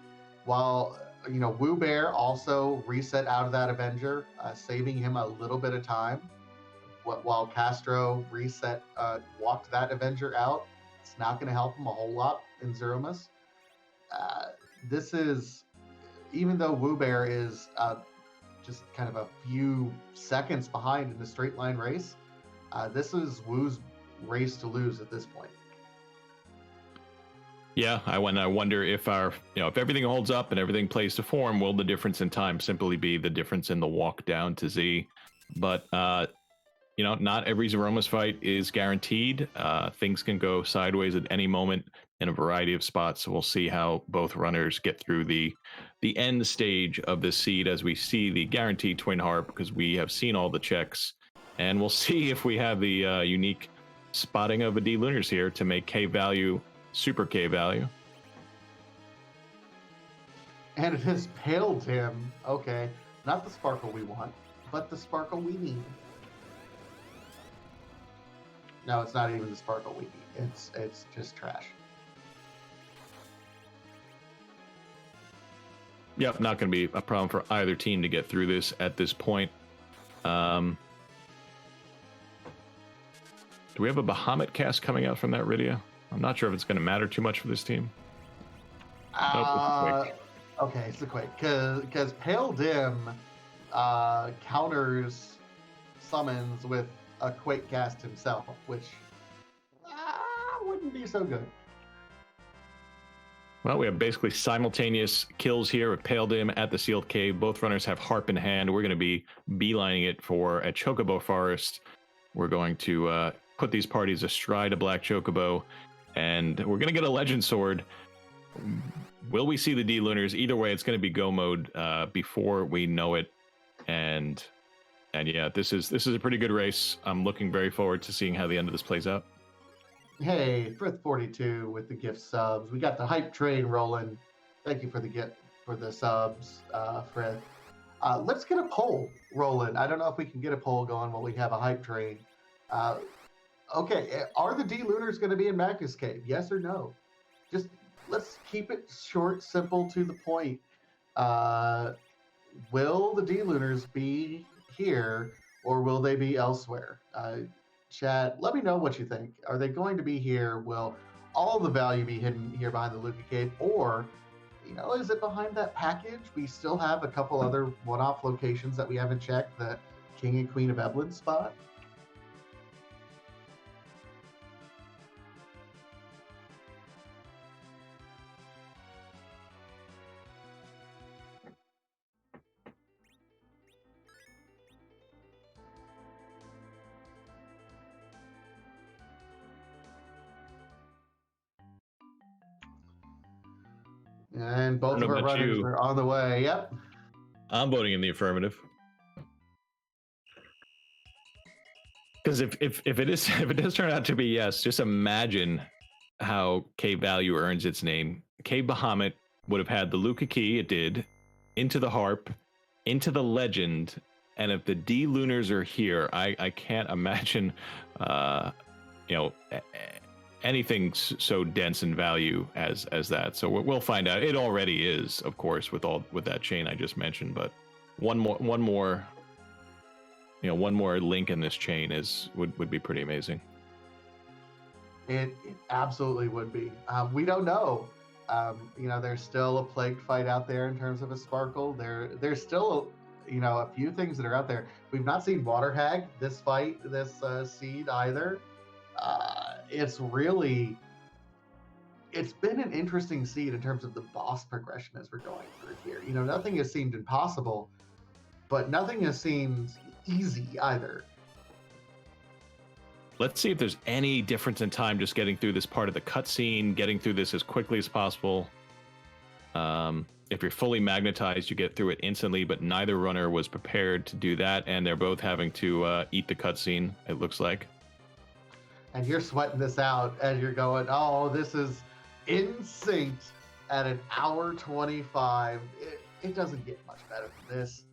while Wewbear also reset out of that Avenger, saving him a little bit of time, while Castro walked that Avenger out, it's not going to help him a whole lot in Zeromus. This is, even though Wewbear is just kind of a few seconds behind in the straight line race, this is Wu's race to lose at this point. Yeah, I wonder if our, if everything holds up and everything plays to form, will the difference in time simply be the difference in the walk down to Z? But not every Zeromus fight is guaranteed. Things can go sideways at any moment in a variety of spots. So we'll see how both runners get through the end stage of this seed as we see the guaranteed twin harp, because we have seen all the checks, and we'll see if we have the unique spotting of a D lunars here to make K value super K value. And it has paled him. Okay, not the sparkle we want, but the sparkle we need. No, it's not even the sparkle we need. It's just trash. Yep, not going to be a problem for either team to get through this at this point. Do we have a Bahamut cast coming out from that Rydia? I'm not sure if it's going to matter too much for this team. Okay, it's the Quake. Because Pale Dim counters summons with a Quake cast himself, which wouldn't be so good. Well, we have basically simultaneous kills here with Pale Dim at the Sealed Cave. Both runners have Harp in hand. We're going to be beelining it for a Chocobo Forest. We're going to put these parties astride a Black Chocobo, and we're going to get a Legend Sword. Will we see the D Lunars? Either way, it's going to be go mode before we know it. And yeah, this is a pretty good race. I'm looking very forward to seeing how the end of this plays out. Hey, Frith42 with the gift subs. We got the hype train rolling. Thank you for the gift for the subs, Frith. Let's get a poll rolling. I don't know if we can get a poll going while we have a hype train. Okay, are the D Lunars going to be in Magnus Cave? Yes or no? Just let's keep it short, simple, to the point. Will the D Lunars be here, or will they be elsewhere? Chat, let me know what you think. Are they going to be here? Will all the value be hidden here behind the Luca Cave, or is it behind that package? We still have a couple other one-off locations that we haven't checked. The King and Queen of Evelyn spot. And both of our runners are on the way. Yep. I'm voting in the affirmative. Because if it does turn out to be yes, just imagine how K value earns its name. K Bahamut would have had the Luca key, it did, into the harp, into the legend, and if the D Lunars are here, I can't imagine anything so dense in value as that. So we'll find out. It already is, of course, with that chain I just mentioned, but one more link in this chain would be pretty amazing. It absolutely would be. We don't know. There's still a plague fight out there in terms of a sparkle. There's still a few things that are out there. We've not seen Water Hag this seed either. It's been an interesting seed in terms of the boss progression as we're going through here. Nothing has seemed impossible, but nothing has seemed easy either. Let's see if there's any difference in time just getting through this part of the cutscene, getting through this as quickly as possible. If you're fully magnetized, you get through it instantly, but neither runner was prepared to do that, and they're both having to eat the cutscene, it looks like. And you're sweating this out as you're going, oh, this is insane at an hour 25. It doesn't get much better than this.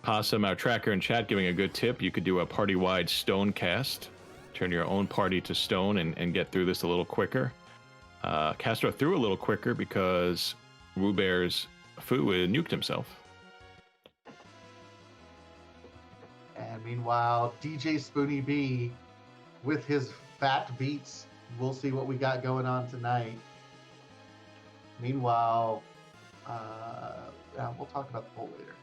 Possum, our tracker in chat, giving a good tip. You could do a party-wide stone cast. Turn your own party to stone and get through this a little quicker. Castro threw a little quicker because Wewbear's Fu nuked himself. And meanwhile, DJ Spoony B with his fat beats. We'll see what we got going on tonight. Meanwhile, we'll talk about the poll later.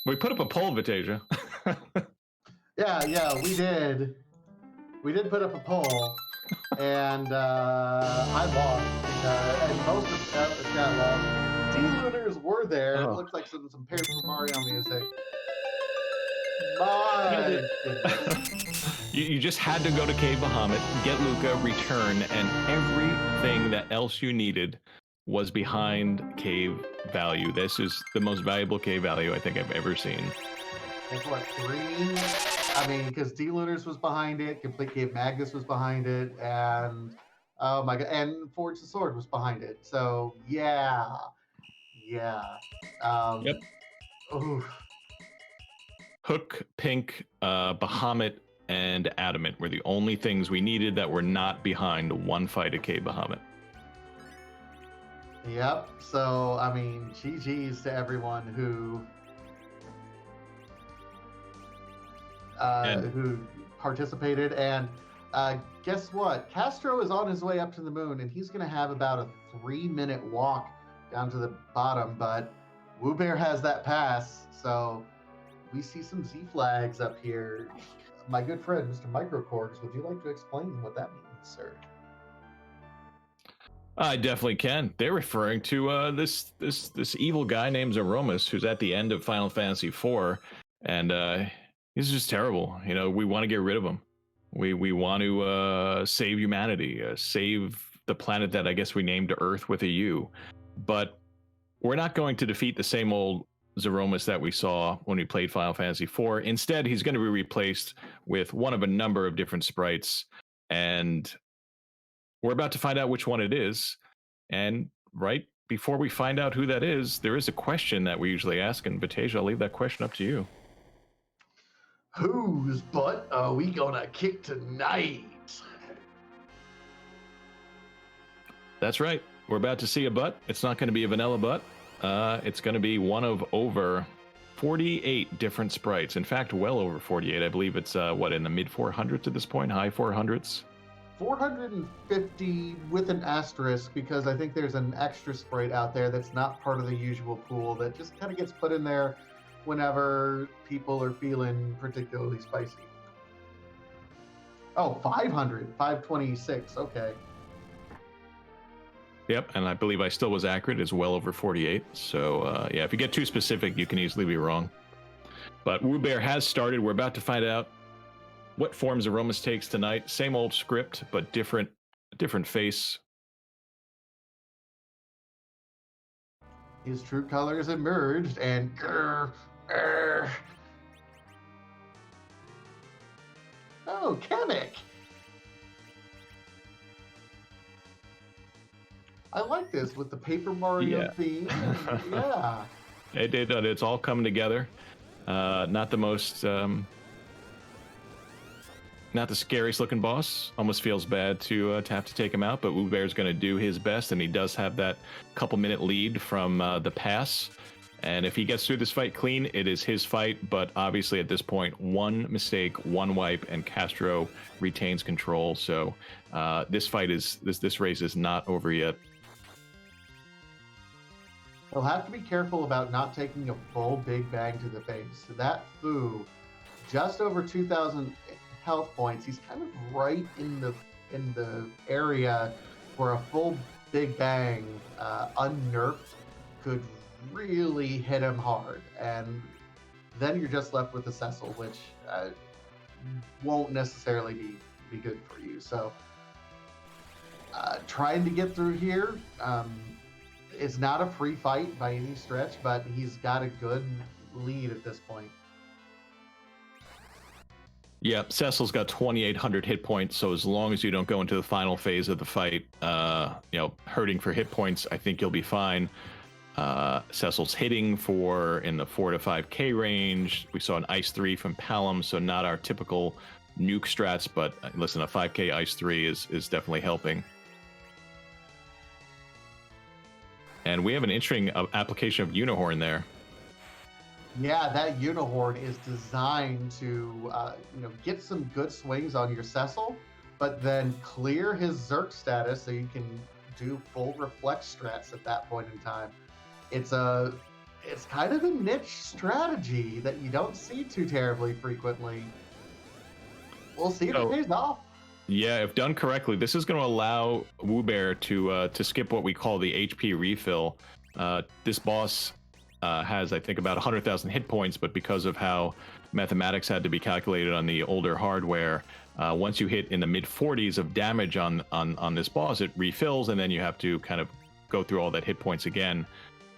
We put up a poll, Vitasia. Yeah, we did. We did put up a poll, and I lost. And most of the chat lost. D-Looters were there. It looks like some Paper Mario music. My goodness. You just had to go to Cave Bahamut, get Luca, return, and everything that else you needed was behind Cave Value. This is the most valuable Cave Value I think I've ever seen. It's what, 3? I mean, because D-Lunars was behind it, Complete Cave Magnus was behind it, and oh my god, and Forge the Sword was behind it. So yeah. Yep. Oof. Hook, Pink, Bahamut, and Adamant were the only things we needed that were not behind one fight at Cave Bahamut. Yep. So I mean, GG's to everyone who participated, and guess what? Castro is on his way up to the moon, and he's going to have about a 3-minute walk down to the bottom. But Wewbear has that pass, so we see some Z flags up here. My good friend, Mr. Microcorgs, would you like to explain what that means, sir? I definitely can. They're referring to this evil guy named Zeromus, who's at the end of Final Fantasy IV, and he's just terrible. You know, we want to get rid of him. We want to save humanity, save the planet that I guess we named Earth with a U. But we're not going to defeat the same old Zeromus that we saw when we played Final Fantasy IV. Instead, he's going to be replaced with one of a number of different sprites, and we're about to find out which one it is. And right before we find out who that is, there is a question that we usually ask, and Vitasia, I'll leave that question up to you. Whose butt are we gonna kick tonight? That's right. We're about to see a butt. It's not going to be a vanilla butt. It's going to be one of over 48 different sprites. In fact, well over 48. I believe it's, in the mid 400s at this point? High 400s? 450 with an asterisk, because I think there's an extra sprite out there that's not part of the usual pool that just kind of gets put in there whenever people are feeling particularly spicy. Oh, 526. Okay. Yep, and I believe I still was accurate. It's well over 48. So, yeah, if you get too specific, you can easily be wrong. But Wewbear has started. We're about to find out what forms Zeromus takes tonight. Same old script, but different face. His true colors emerged, and oh, Kamek. I like this with the Paper Mario theme. Yeah. It's all coming together. Not the most, not the scariest looking boss. Almost feels bad to have to take him out, but Wewbear's going to do his best, and he does have that couple-minute lead from the pass. And if he gets through this fight clean, it is his fight. But obviously, at this point, one mistake, one wipe, and Castro retains control. So this race is not over yet. He'll have to be careful about not taking a full big bang to the face. That Foo, just over 2,000 health points. He's kind of right in the area where a full big bang, unnerfed, could really hit him hard, and then you're just left with the Cecil, which won't necessarily be good for you. So trying to get through here. It's not a free fight by any stretch, but he's got a good lead at this point. Yeah, Cecil's got 2,800 hit points, so as long as you don't go into the final phase of the fight, hurting for hit points, I think you'll be fine. Cecil's hitting in the 4 to 5k range. We saw an Ice 3 from Palom, so not our typical nuke strats, but listen, a 5k Ice 3 is definitely helping. And we have an interesting application of Unihorn there. Yeah, that Unihorn is designed to get some good swings on your Cecil, but then clear his Zerk status so you can do full reflex strats at that point in time. It's it's kind of a niche strategy that you don't see too terribly frequently. We'll see if it pays off. Yeah, if done correctly, this is going to allow Wewbear to skip what we call the HP refill. This boss has, I think, about 100,000 hit points, but because of how mathematics had to be calculated on the older hardware, once you hit in the mid 40s of damage on this boss, it refills, and then you have to kind of go through all that hit points again.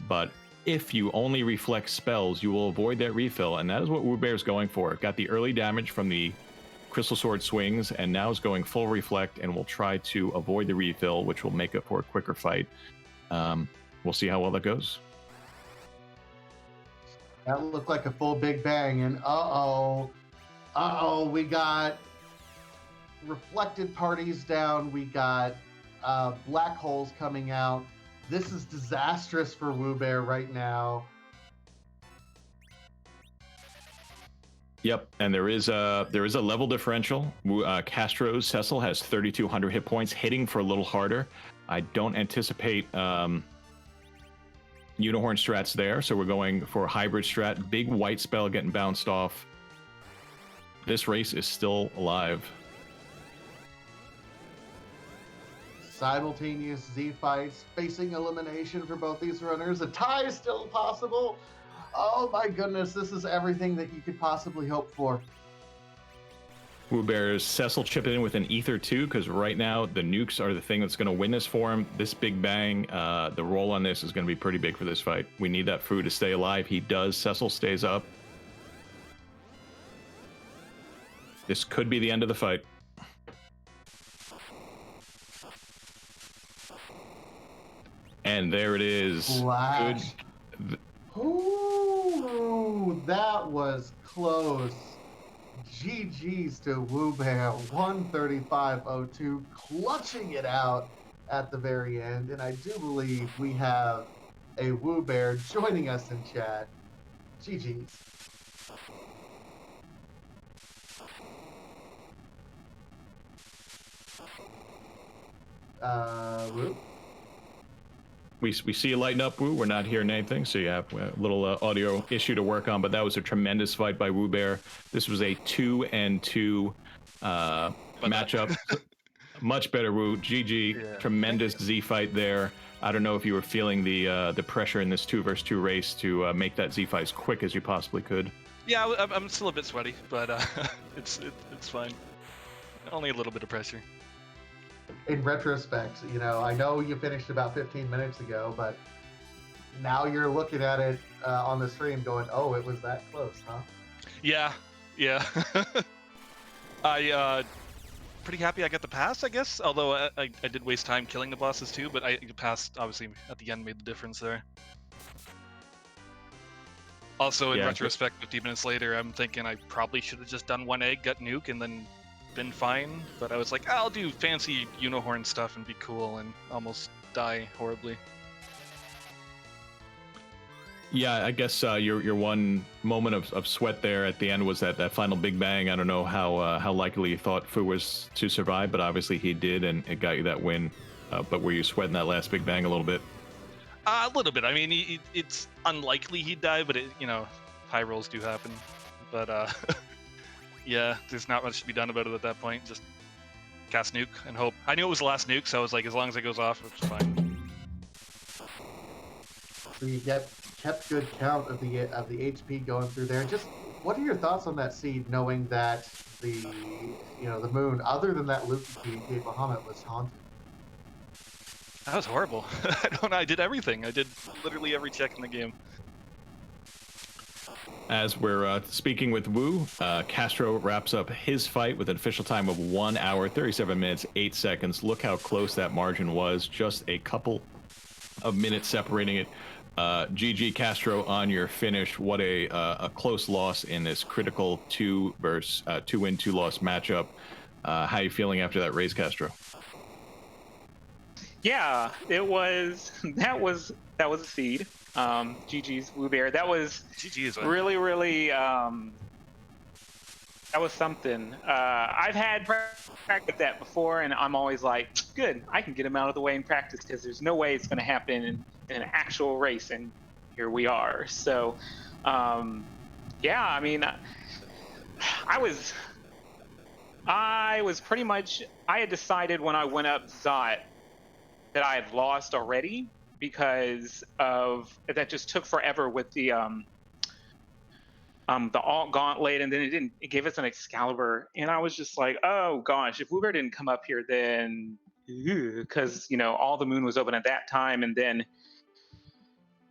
But if you only reflect spells, you will avoid that refill, and that is what Wewbear is going for. Got the early damage from the Crystal Sword swings, and now is going full reflect, and will try to avoid the refill, which will make it for a quicker fight. We'll see how well that goes. That looked like a full Big Bang, and we got reflected parties down. We got black holes coming out. This is disastrous for Wewbear right now. Yep, and there is a level differential. Castro's Cecil has 3,200 hit points, hitting for a little harder. I don't anticipate Unicorn strats there, so we're going for a hybrid strat. Big white spell getting bounced off. This race is still alive. Simultaneous Z fights, facing elimination for both these runners. A tie is still possible. Oh my goodness, this is everything that you could possibly hope for. Wewbear's Cecil chipping in with an Ether too, because right now the nukes are the thing that's going to win this for him. This Big Bang, the roll on this is going to be pretty big for this fight. We need that food to stay alive. He does. Cecil stays up. This could be the end of the fight. And there it is. Flash. Good. Ooh, that was close. GG's to Wewbear, 135.02, clutching it out at the very end. And I do believe we have a Wewbear joining us in chat. GG's. Woo? We see you lighting up, Woo. We're not hearing anything, so you have a little audio issue to work on, but that was a tremendous fight by Wewbear. This was a 2-2 matchup. Much better, Woo. GG. Yeah. Tremendous Z fight there. I don't know if you were feeling the pressure in this 2 versus 2 race to make that Z fight as quick as you possibly could. Yeah, I'm still a bit sweaty, but it's fine. Only a little bit of pressure. In retrospect, I know you finished about 15 minutes ago, but now you're looking at it on the stream going, oh, it was that close, huh? Yeah. I pretty happy I got the pass, I guess, although I did waste time killing the bosses too, but I passed, obviously, at the end made the difference there. Also, in retrospect, 15 minutes later, I'm thinking I probably should have just done 1 egg, got nuke, and then been fine, but I was like, I'll do fancy unicorn stuff and be cool, and almost die horribly. Yeah, I guess your one moment of sweat there at the end was that final Big Bang. I don't know how likely you thought Fu was to survive, but obviously he did, and it got you that win. But were you sweating that last Big Bang a little bit? A little bit. I mean, it's unlikely he'd die, but high rolls do happen. But yeah, there's not much to be done about it at that point. Just cast nuke and hope. I knew it was the last nuke, so I was like, as long as it goes off, it's fine. So you kept good count of the HP going through there. Just what are your thoughts on that seed, knowing that the moon, other than that loop key gave Bahamut, was haunted? That was horrible. I don't know. I did everything. I did literally every check in the game. As we're speaking with Wu, Castro wraps up his fight with an official time of 1 hour, 37 minutes, 8 seconds. Look how close that margin was. Just a couple of minutes separating it. GG Castro on your finish. What a close loss in this critical 2 versus 2-win, 2-loss matchup. How are you feeling after that race, Castro? Yeah, that was a seed. GG's Wewbear. That was really, really, that was something. I've had practice that before, and I'm always like, good, I can get him out of the way in practice, because there's no way it's going to happen in an actual race. And here we are. So, yeah, I mean, I was pretty much, I had decided when I went up Zot that I had lost already because of that just took forever with the alt gauntlet, and then it gave us an Excalibur, and I was just like, oh gosh, if Wewbear didn't come up here, then because all the moon was open at that time, and then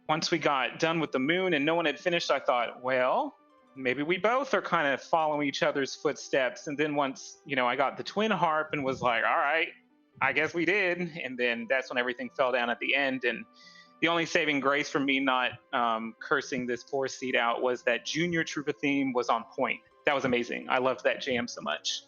once we got done with the moon and no one had finished, I thought, well, maybe we both are kind of following each other's footsteps. And then once I got the twin harp and was like, all right, I guess we did, and then that's when everything fell down at the end. And the only saving grace for me not cursing this poor seed out was that Junior Trooper theme was on point. That was amazing. I loved that jam so much.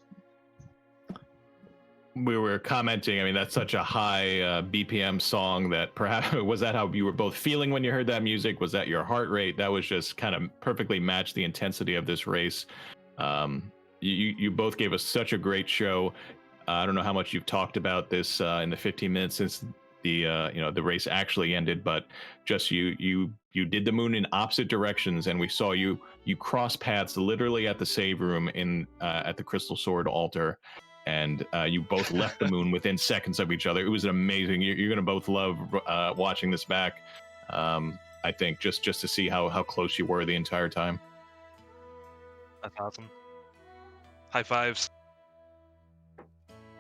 We were commenting, I mean, that's such a high BPM song that perhaps, was that how you were both feeling when you heard that music? Was that your heart rate? That was just kind of perfectly matched the intensity of this race. You both gave us such a great show. I don't know how much you've talked about this in the 15 minutes since the the race actually ended, but just you did the moon in opposite directions, and we saw you cross paths literally at the save room at the Crystal Sword altar, and you both left the moon within seconds of each other. It was amazing. You're gonna both love watching this back. I think just to see how close you were the entire time. That's awesome. High fives.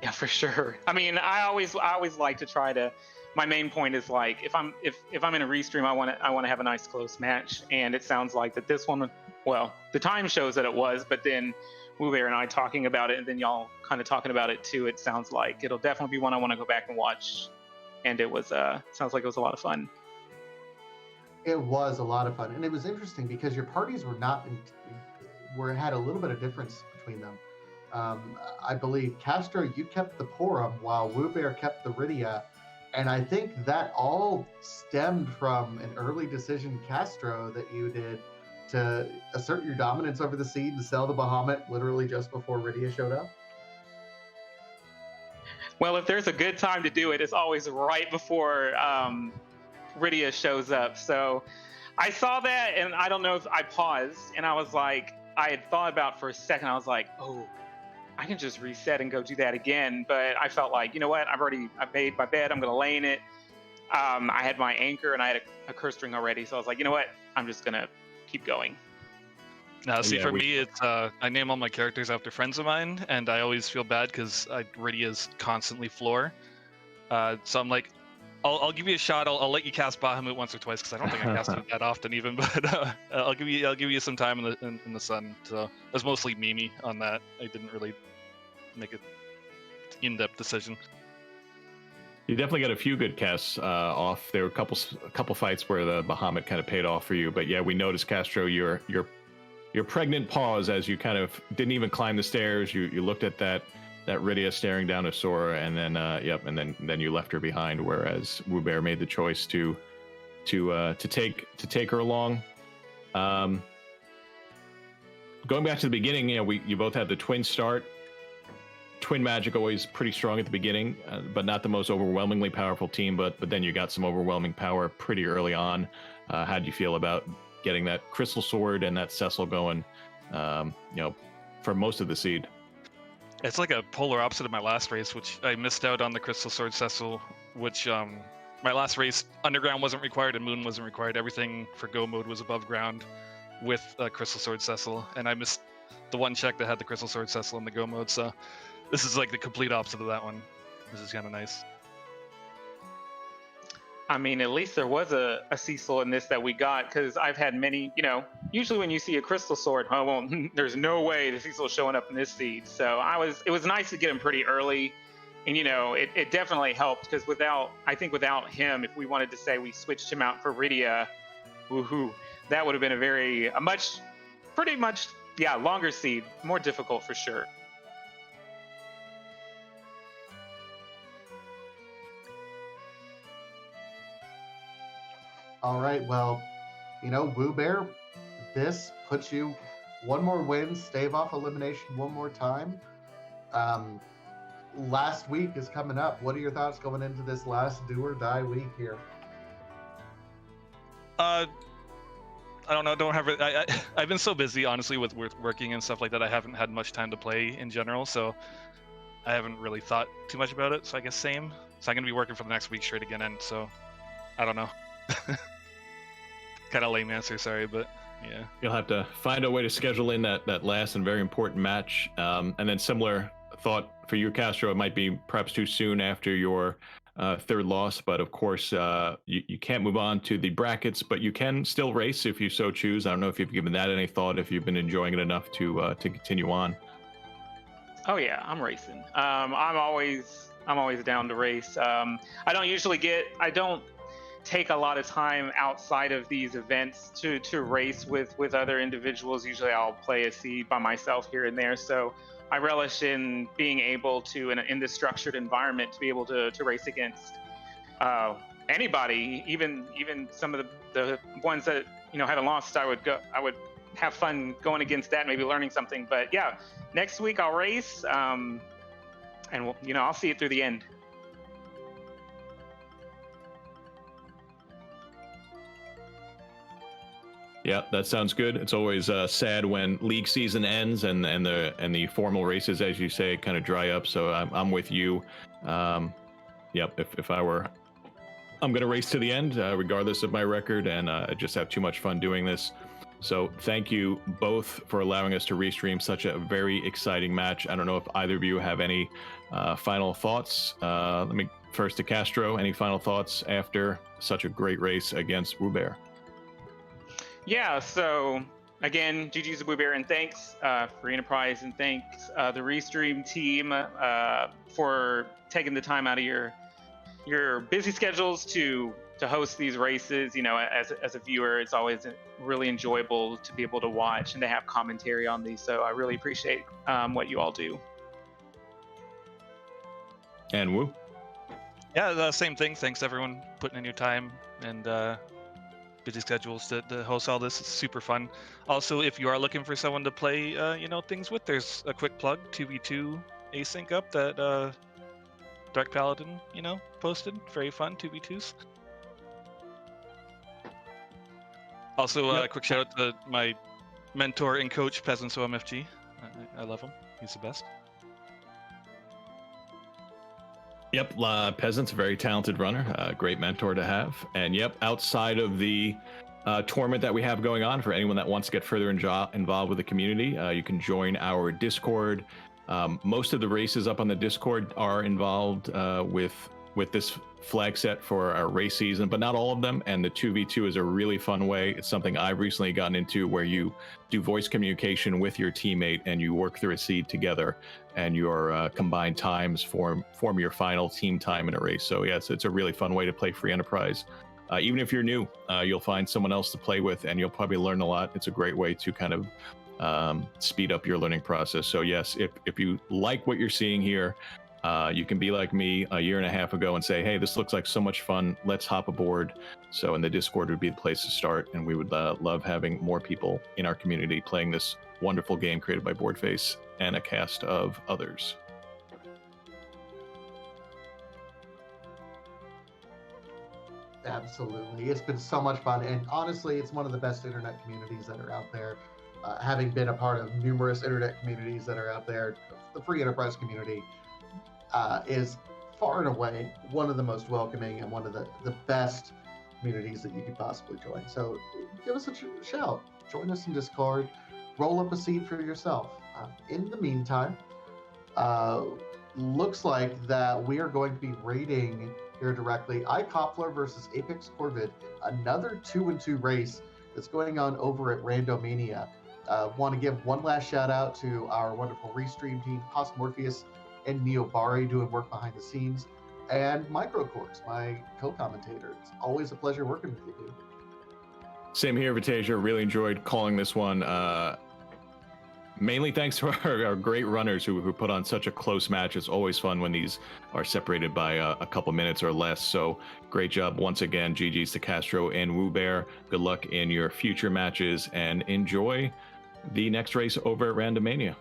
Yeah, for sure. I mean, I always like to try to. My main point is like if I'm in a restream, I want to have a nice close match, and it sounds like that this one. Well, the time shows that it was, but then Wewbear and I talking about it, and then y'all kind of talking about it too. It sounds like it'll definitely be one I want to go back and watch, and it was sounds like it was a lot of fun. It was a lot of fun, and it was interesting because your parties had a little bit of difference between them. I believe Castro, you kept the Porum while Wewbear kept the Rydia, and I think that all stemmed from an early decision, Castro, that you did to assert your dominance over the seed and sell the Bahamut literally just before Rydia showed up. Well, if there's a good time to do it, it's always right before Rydia shows up. So I saw that, and I don't know if I paused, and I was like, I had thought about for a second, I was like, oh, I can just reset and go do that again. But I felt like, you know what? I've made my bed. I'm going to lay in it. I had my anchor and I had a curse string already. So I was like, you know what? I'm just going to keep going. Now, see, for me, it's I name all my characters after friends of mine, and I always feel bad because Rydia's constantly floor. So I'm like, I'll give you a shot. I'll let you cast Bahamut once or twice because I don't think I cast it that often even. But I'll give you some time in the sun. So it was mostly Mimi on that. I didn't really make an in-depth decision. You definitely got a few good casts off. There were a couple fights where the Bahamut kind of paid off for you. But yeah, we noticed, Castro, your pregnant pause as you kind of didn't even climb the stairs. You looked at that Rydia staring down a Sora, and then and then you left her behind. Whereas Wewbear made the choice to take her along. Going back to the beginning, you both had the twin start. Twin magic always pretty strong at the beginning, but not the most overwhelmingly powerful team. But then you got some overwhelming power pretty early on. How do you feel about getting that Crystal Sword and that Cecil going? For most of the seed. It's like a polar opposite of my last race, which I missed out on the Crystal Sword Cecil, which my last race, underground wasn't required and moon wasn't required. Everything for go mode was above ground with Crystal Sword Cecil, and I missed the one check that had the Crystal Sword Cecil in the go mode, so this is like the complete opposite of that one. This is kind of nice. I mean, at least there was a Cecil in this that we got, because I've had many, usually when you see a Crystal Sword, oh, well, there's no way the Cecil is showing up in this seed. So it was nice to get him pretty early. And, it definitely helped, because without him, if we wanted to say we switched him out for Rydia, woohoo, that would have been pretty much, longer seed, more difficult for sure. All right, well, Wewbear, this puts you one more win, stave off elimination one more time. Last week is coming up. What are your thoughts going into this last do or die week here? I don't know. Don't have it. I've been so busy, honestly, with working and stuff like that. I haven't had much time to play in general, so I haven't really thought too much about it. So I guess same. So I'm gonna be working for the next week straight again, and so I don't know. Kind of lame answer, sorry, but yeah. You'll have to find a way to schedule in that last and very important match. And then similar thought for you, Castro, it might be perhaps too soon after your third loss, but of course you can't move on to the brackets, but you can still race if you so choose. I don't know if you've given that any thought, if you've been enjoying it enough to continue on. Oh yeah, I'm racing. I'm always down to race. I don't take a lot of time outside of these events to race with other individuals. Usually I'll play a seed by myself here and there. So I relish in being able to, in this structured environment, to be able to race against anybody, even some of the ones that haven't lost. I would have fun going against that, maybe learning something. But yeah, next week I'll race, and I'll see it through the end. Yeah, that sounds good. It's always sad when league season ends and the formal races, as you say, kind of dry up. So I'm with you. Yep, if I were, I'm gonna race to the end, regardless of my record, and I just have too much fun doing this. So thank you both for allowing us to restream such a very exciting match. I don't know if either of you have any final thoughts. Let me first to Castro. Any final thoughts after such a great race against Wewbear? Yeah, so again, GG's Wewbear, and thanks Free Enterprise, and thanks the Restream team for taking the time out of your busy schedules to host these races. As a viewer, it's always really enjoyable to be able to watch and to have commentary on these. So I really appreciate what you all do. And Woo? Yeah, the same thing. Thanks everyone putting in your time and busy schedules to host all this. It's super fun. Also, if you are looking for someone to play things with, there's a quick plug, 2v2 async up that Dark Paladin posted. Very fun 2v2s. Also, Yep. quick shout out to my mentor and coach, Peasants OMFG. I love him. He's the best. Yep, Peasant's a very talented runner, great mentor to have. And yep, outside of the tournament that we have going on, for anyone that wants to get further involved with the community, you can join our Discord. Most of the races up on the Discord are involved with this flag set for our race season, but not all of them. And the 2v2 is a really fun way. It's something I've recently gotten into, where you do voice communication with your teammate and you work through a seed together, and your combined times form your final team time in a race. So yes, it's a really fun way to play Free Enterprise. Even if you're new, you'll find someone else to play with, and you'll probably learn a lot. It's a great way to kind of speed up your learning process. So yes, if you like what you're seeing here, you can be like me a year and a half ago and say, hey, this looks like so much fun, let's hop aboard. So in the Discord would be the place to start, and we would love having more people in our community playing this wonderful game created by Boardface and a cast of others. Absolutely. It's been so much fun. And honestly, it's one of the best internet communities that are out there. Having been a part of numerous internet communities that are out there, the Free Enterprise community is far and away one of the most welcoming and one of the best communities that you could possibly join. So give us a shout. Join us in Discord. Roll up a seed for yourself. In the meantime, looks like that we are going to be rating here directly iCoppler versus Apex Corvid, another 2-2 race that's going on over at Randomania. Want to give one last shout out to our wonderful Restream team, Cost Morpheus and Neobari, doing work behind the scenes, and Microcourse, my co-commentator. It's always a pleasure working with you, dude. Same here, Vitasia. Really enjoyed calling this one. Mainly thanks to our great runners who put on such a close match. It's always fun when these are separated by a couple minutes or less. So great job once again. GG's to Castro and Wewbear. Good luck in your future matches, and enjoy the next race over at Randomania.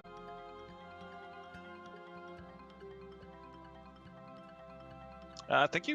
Thank you.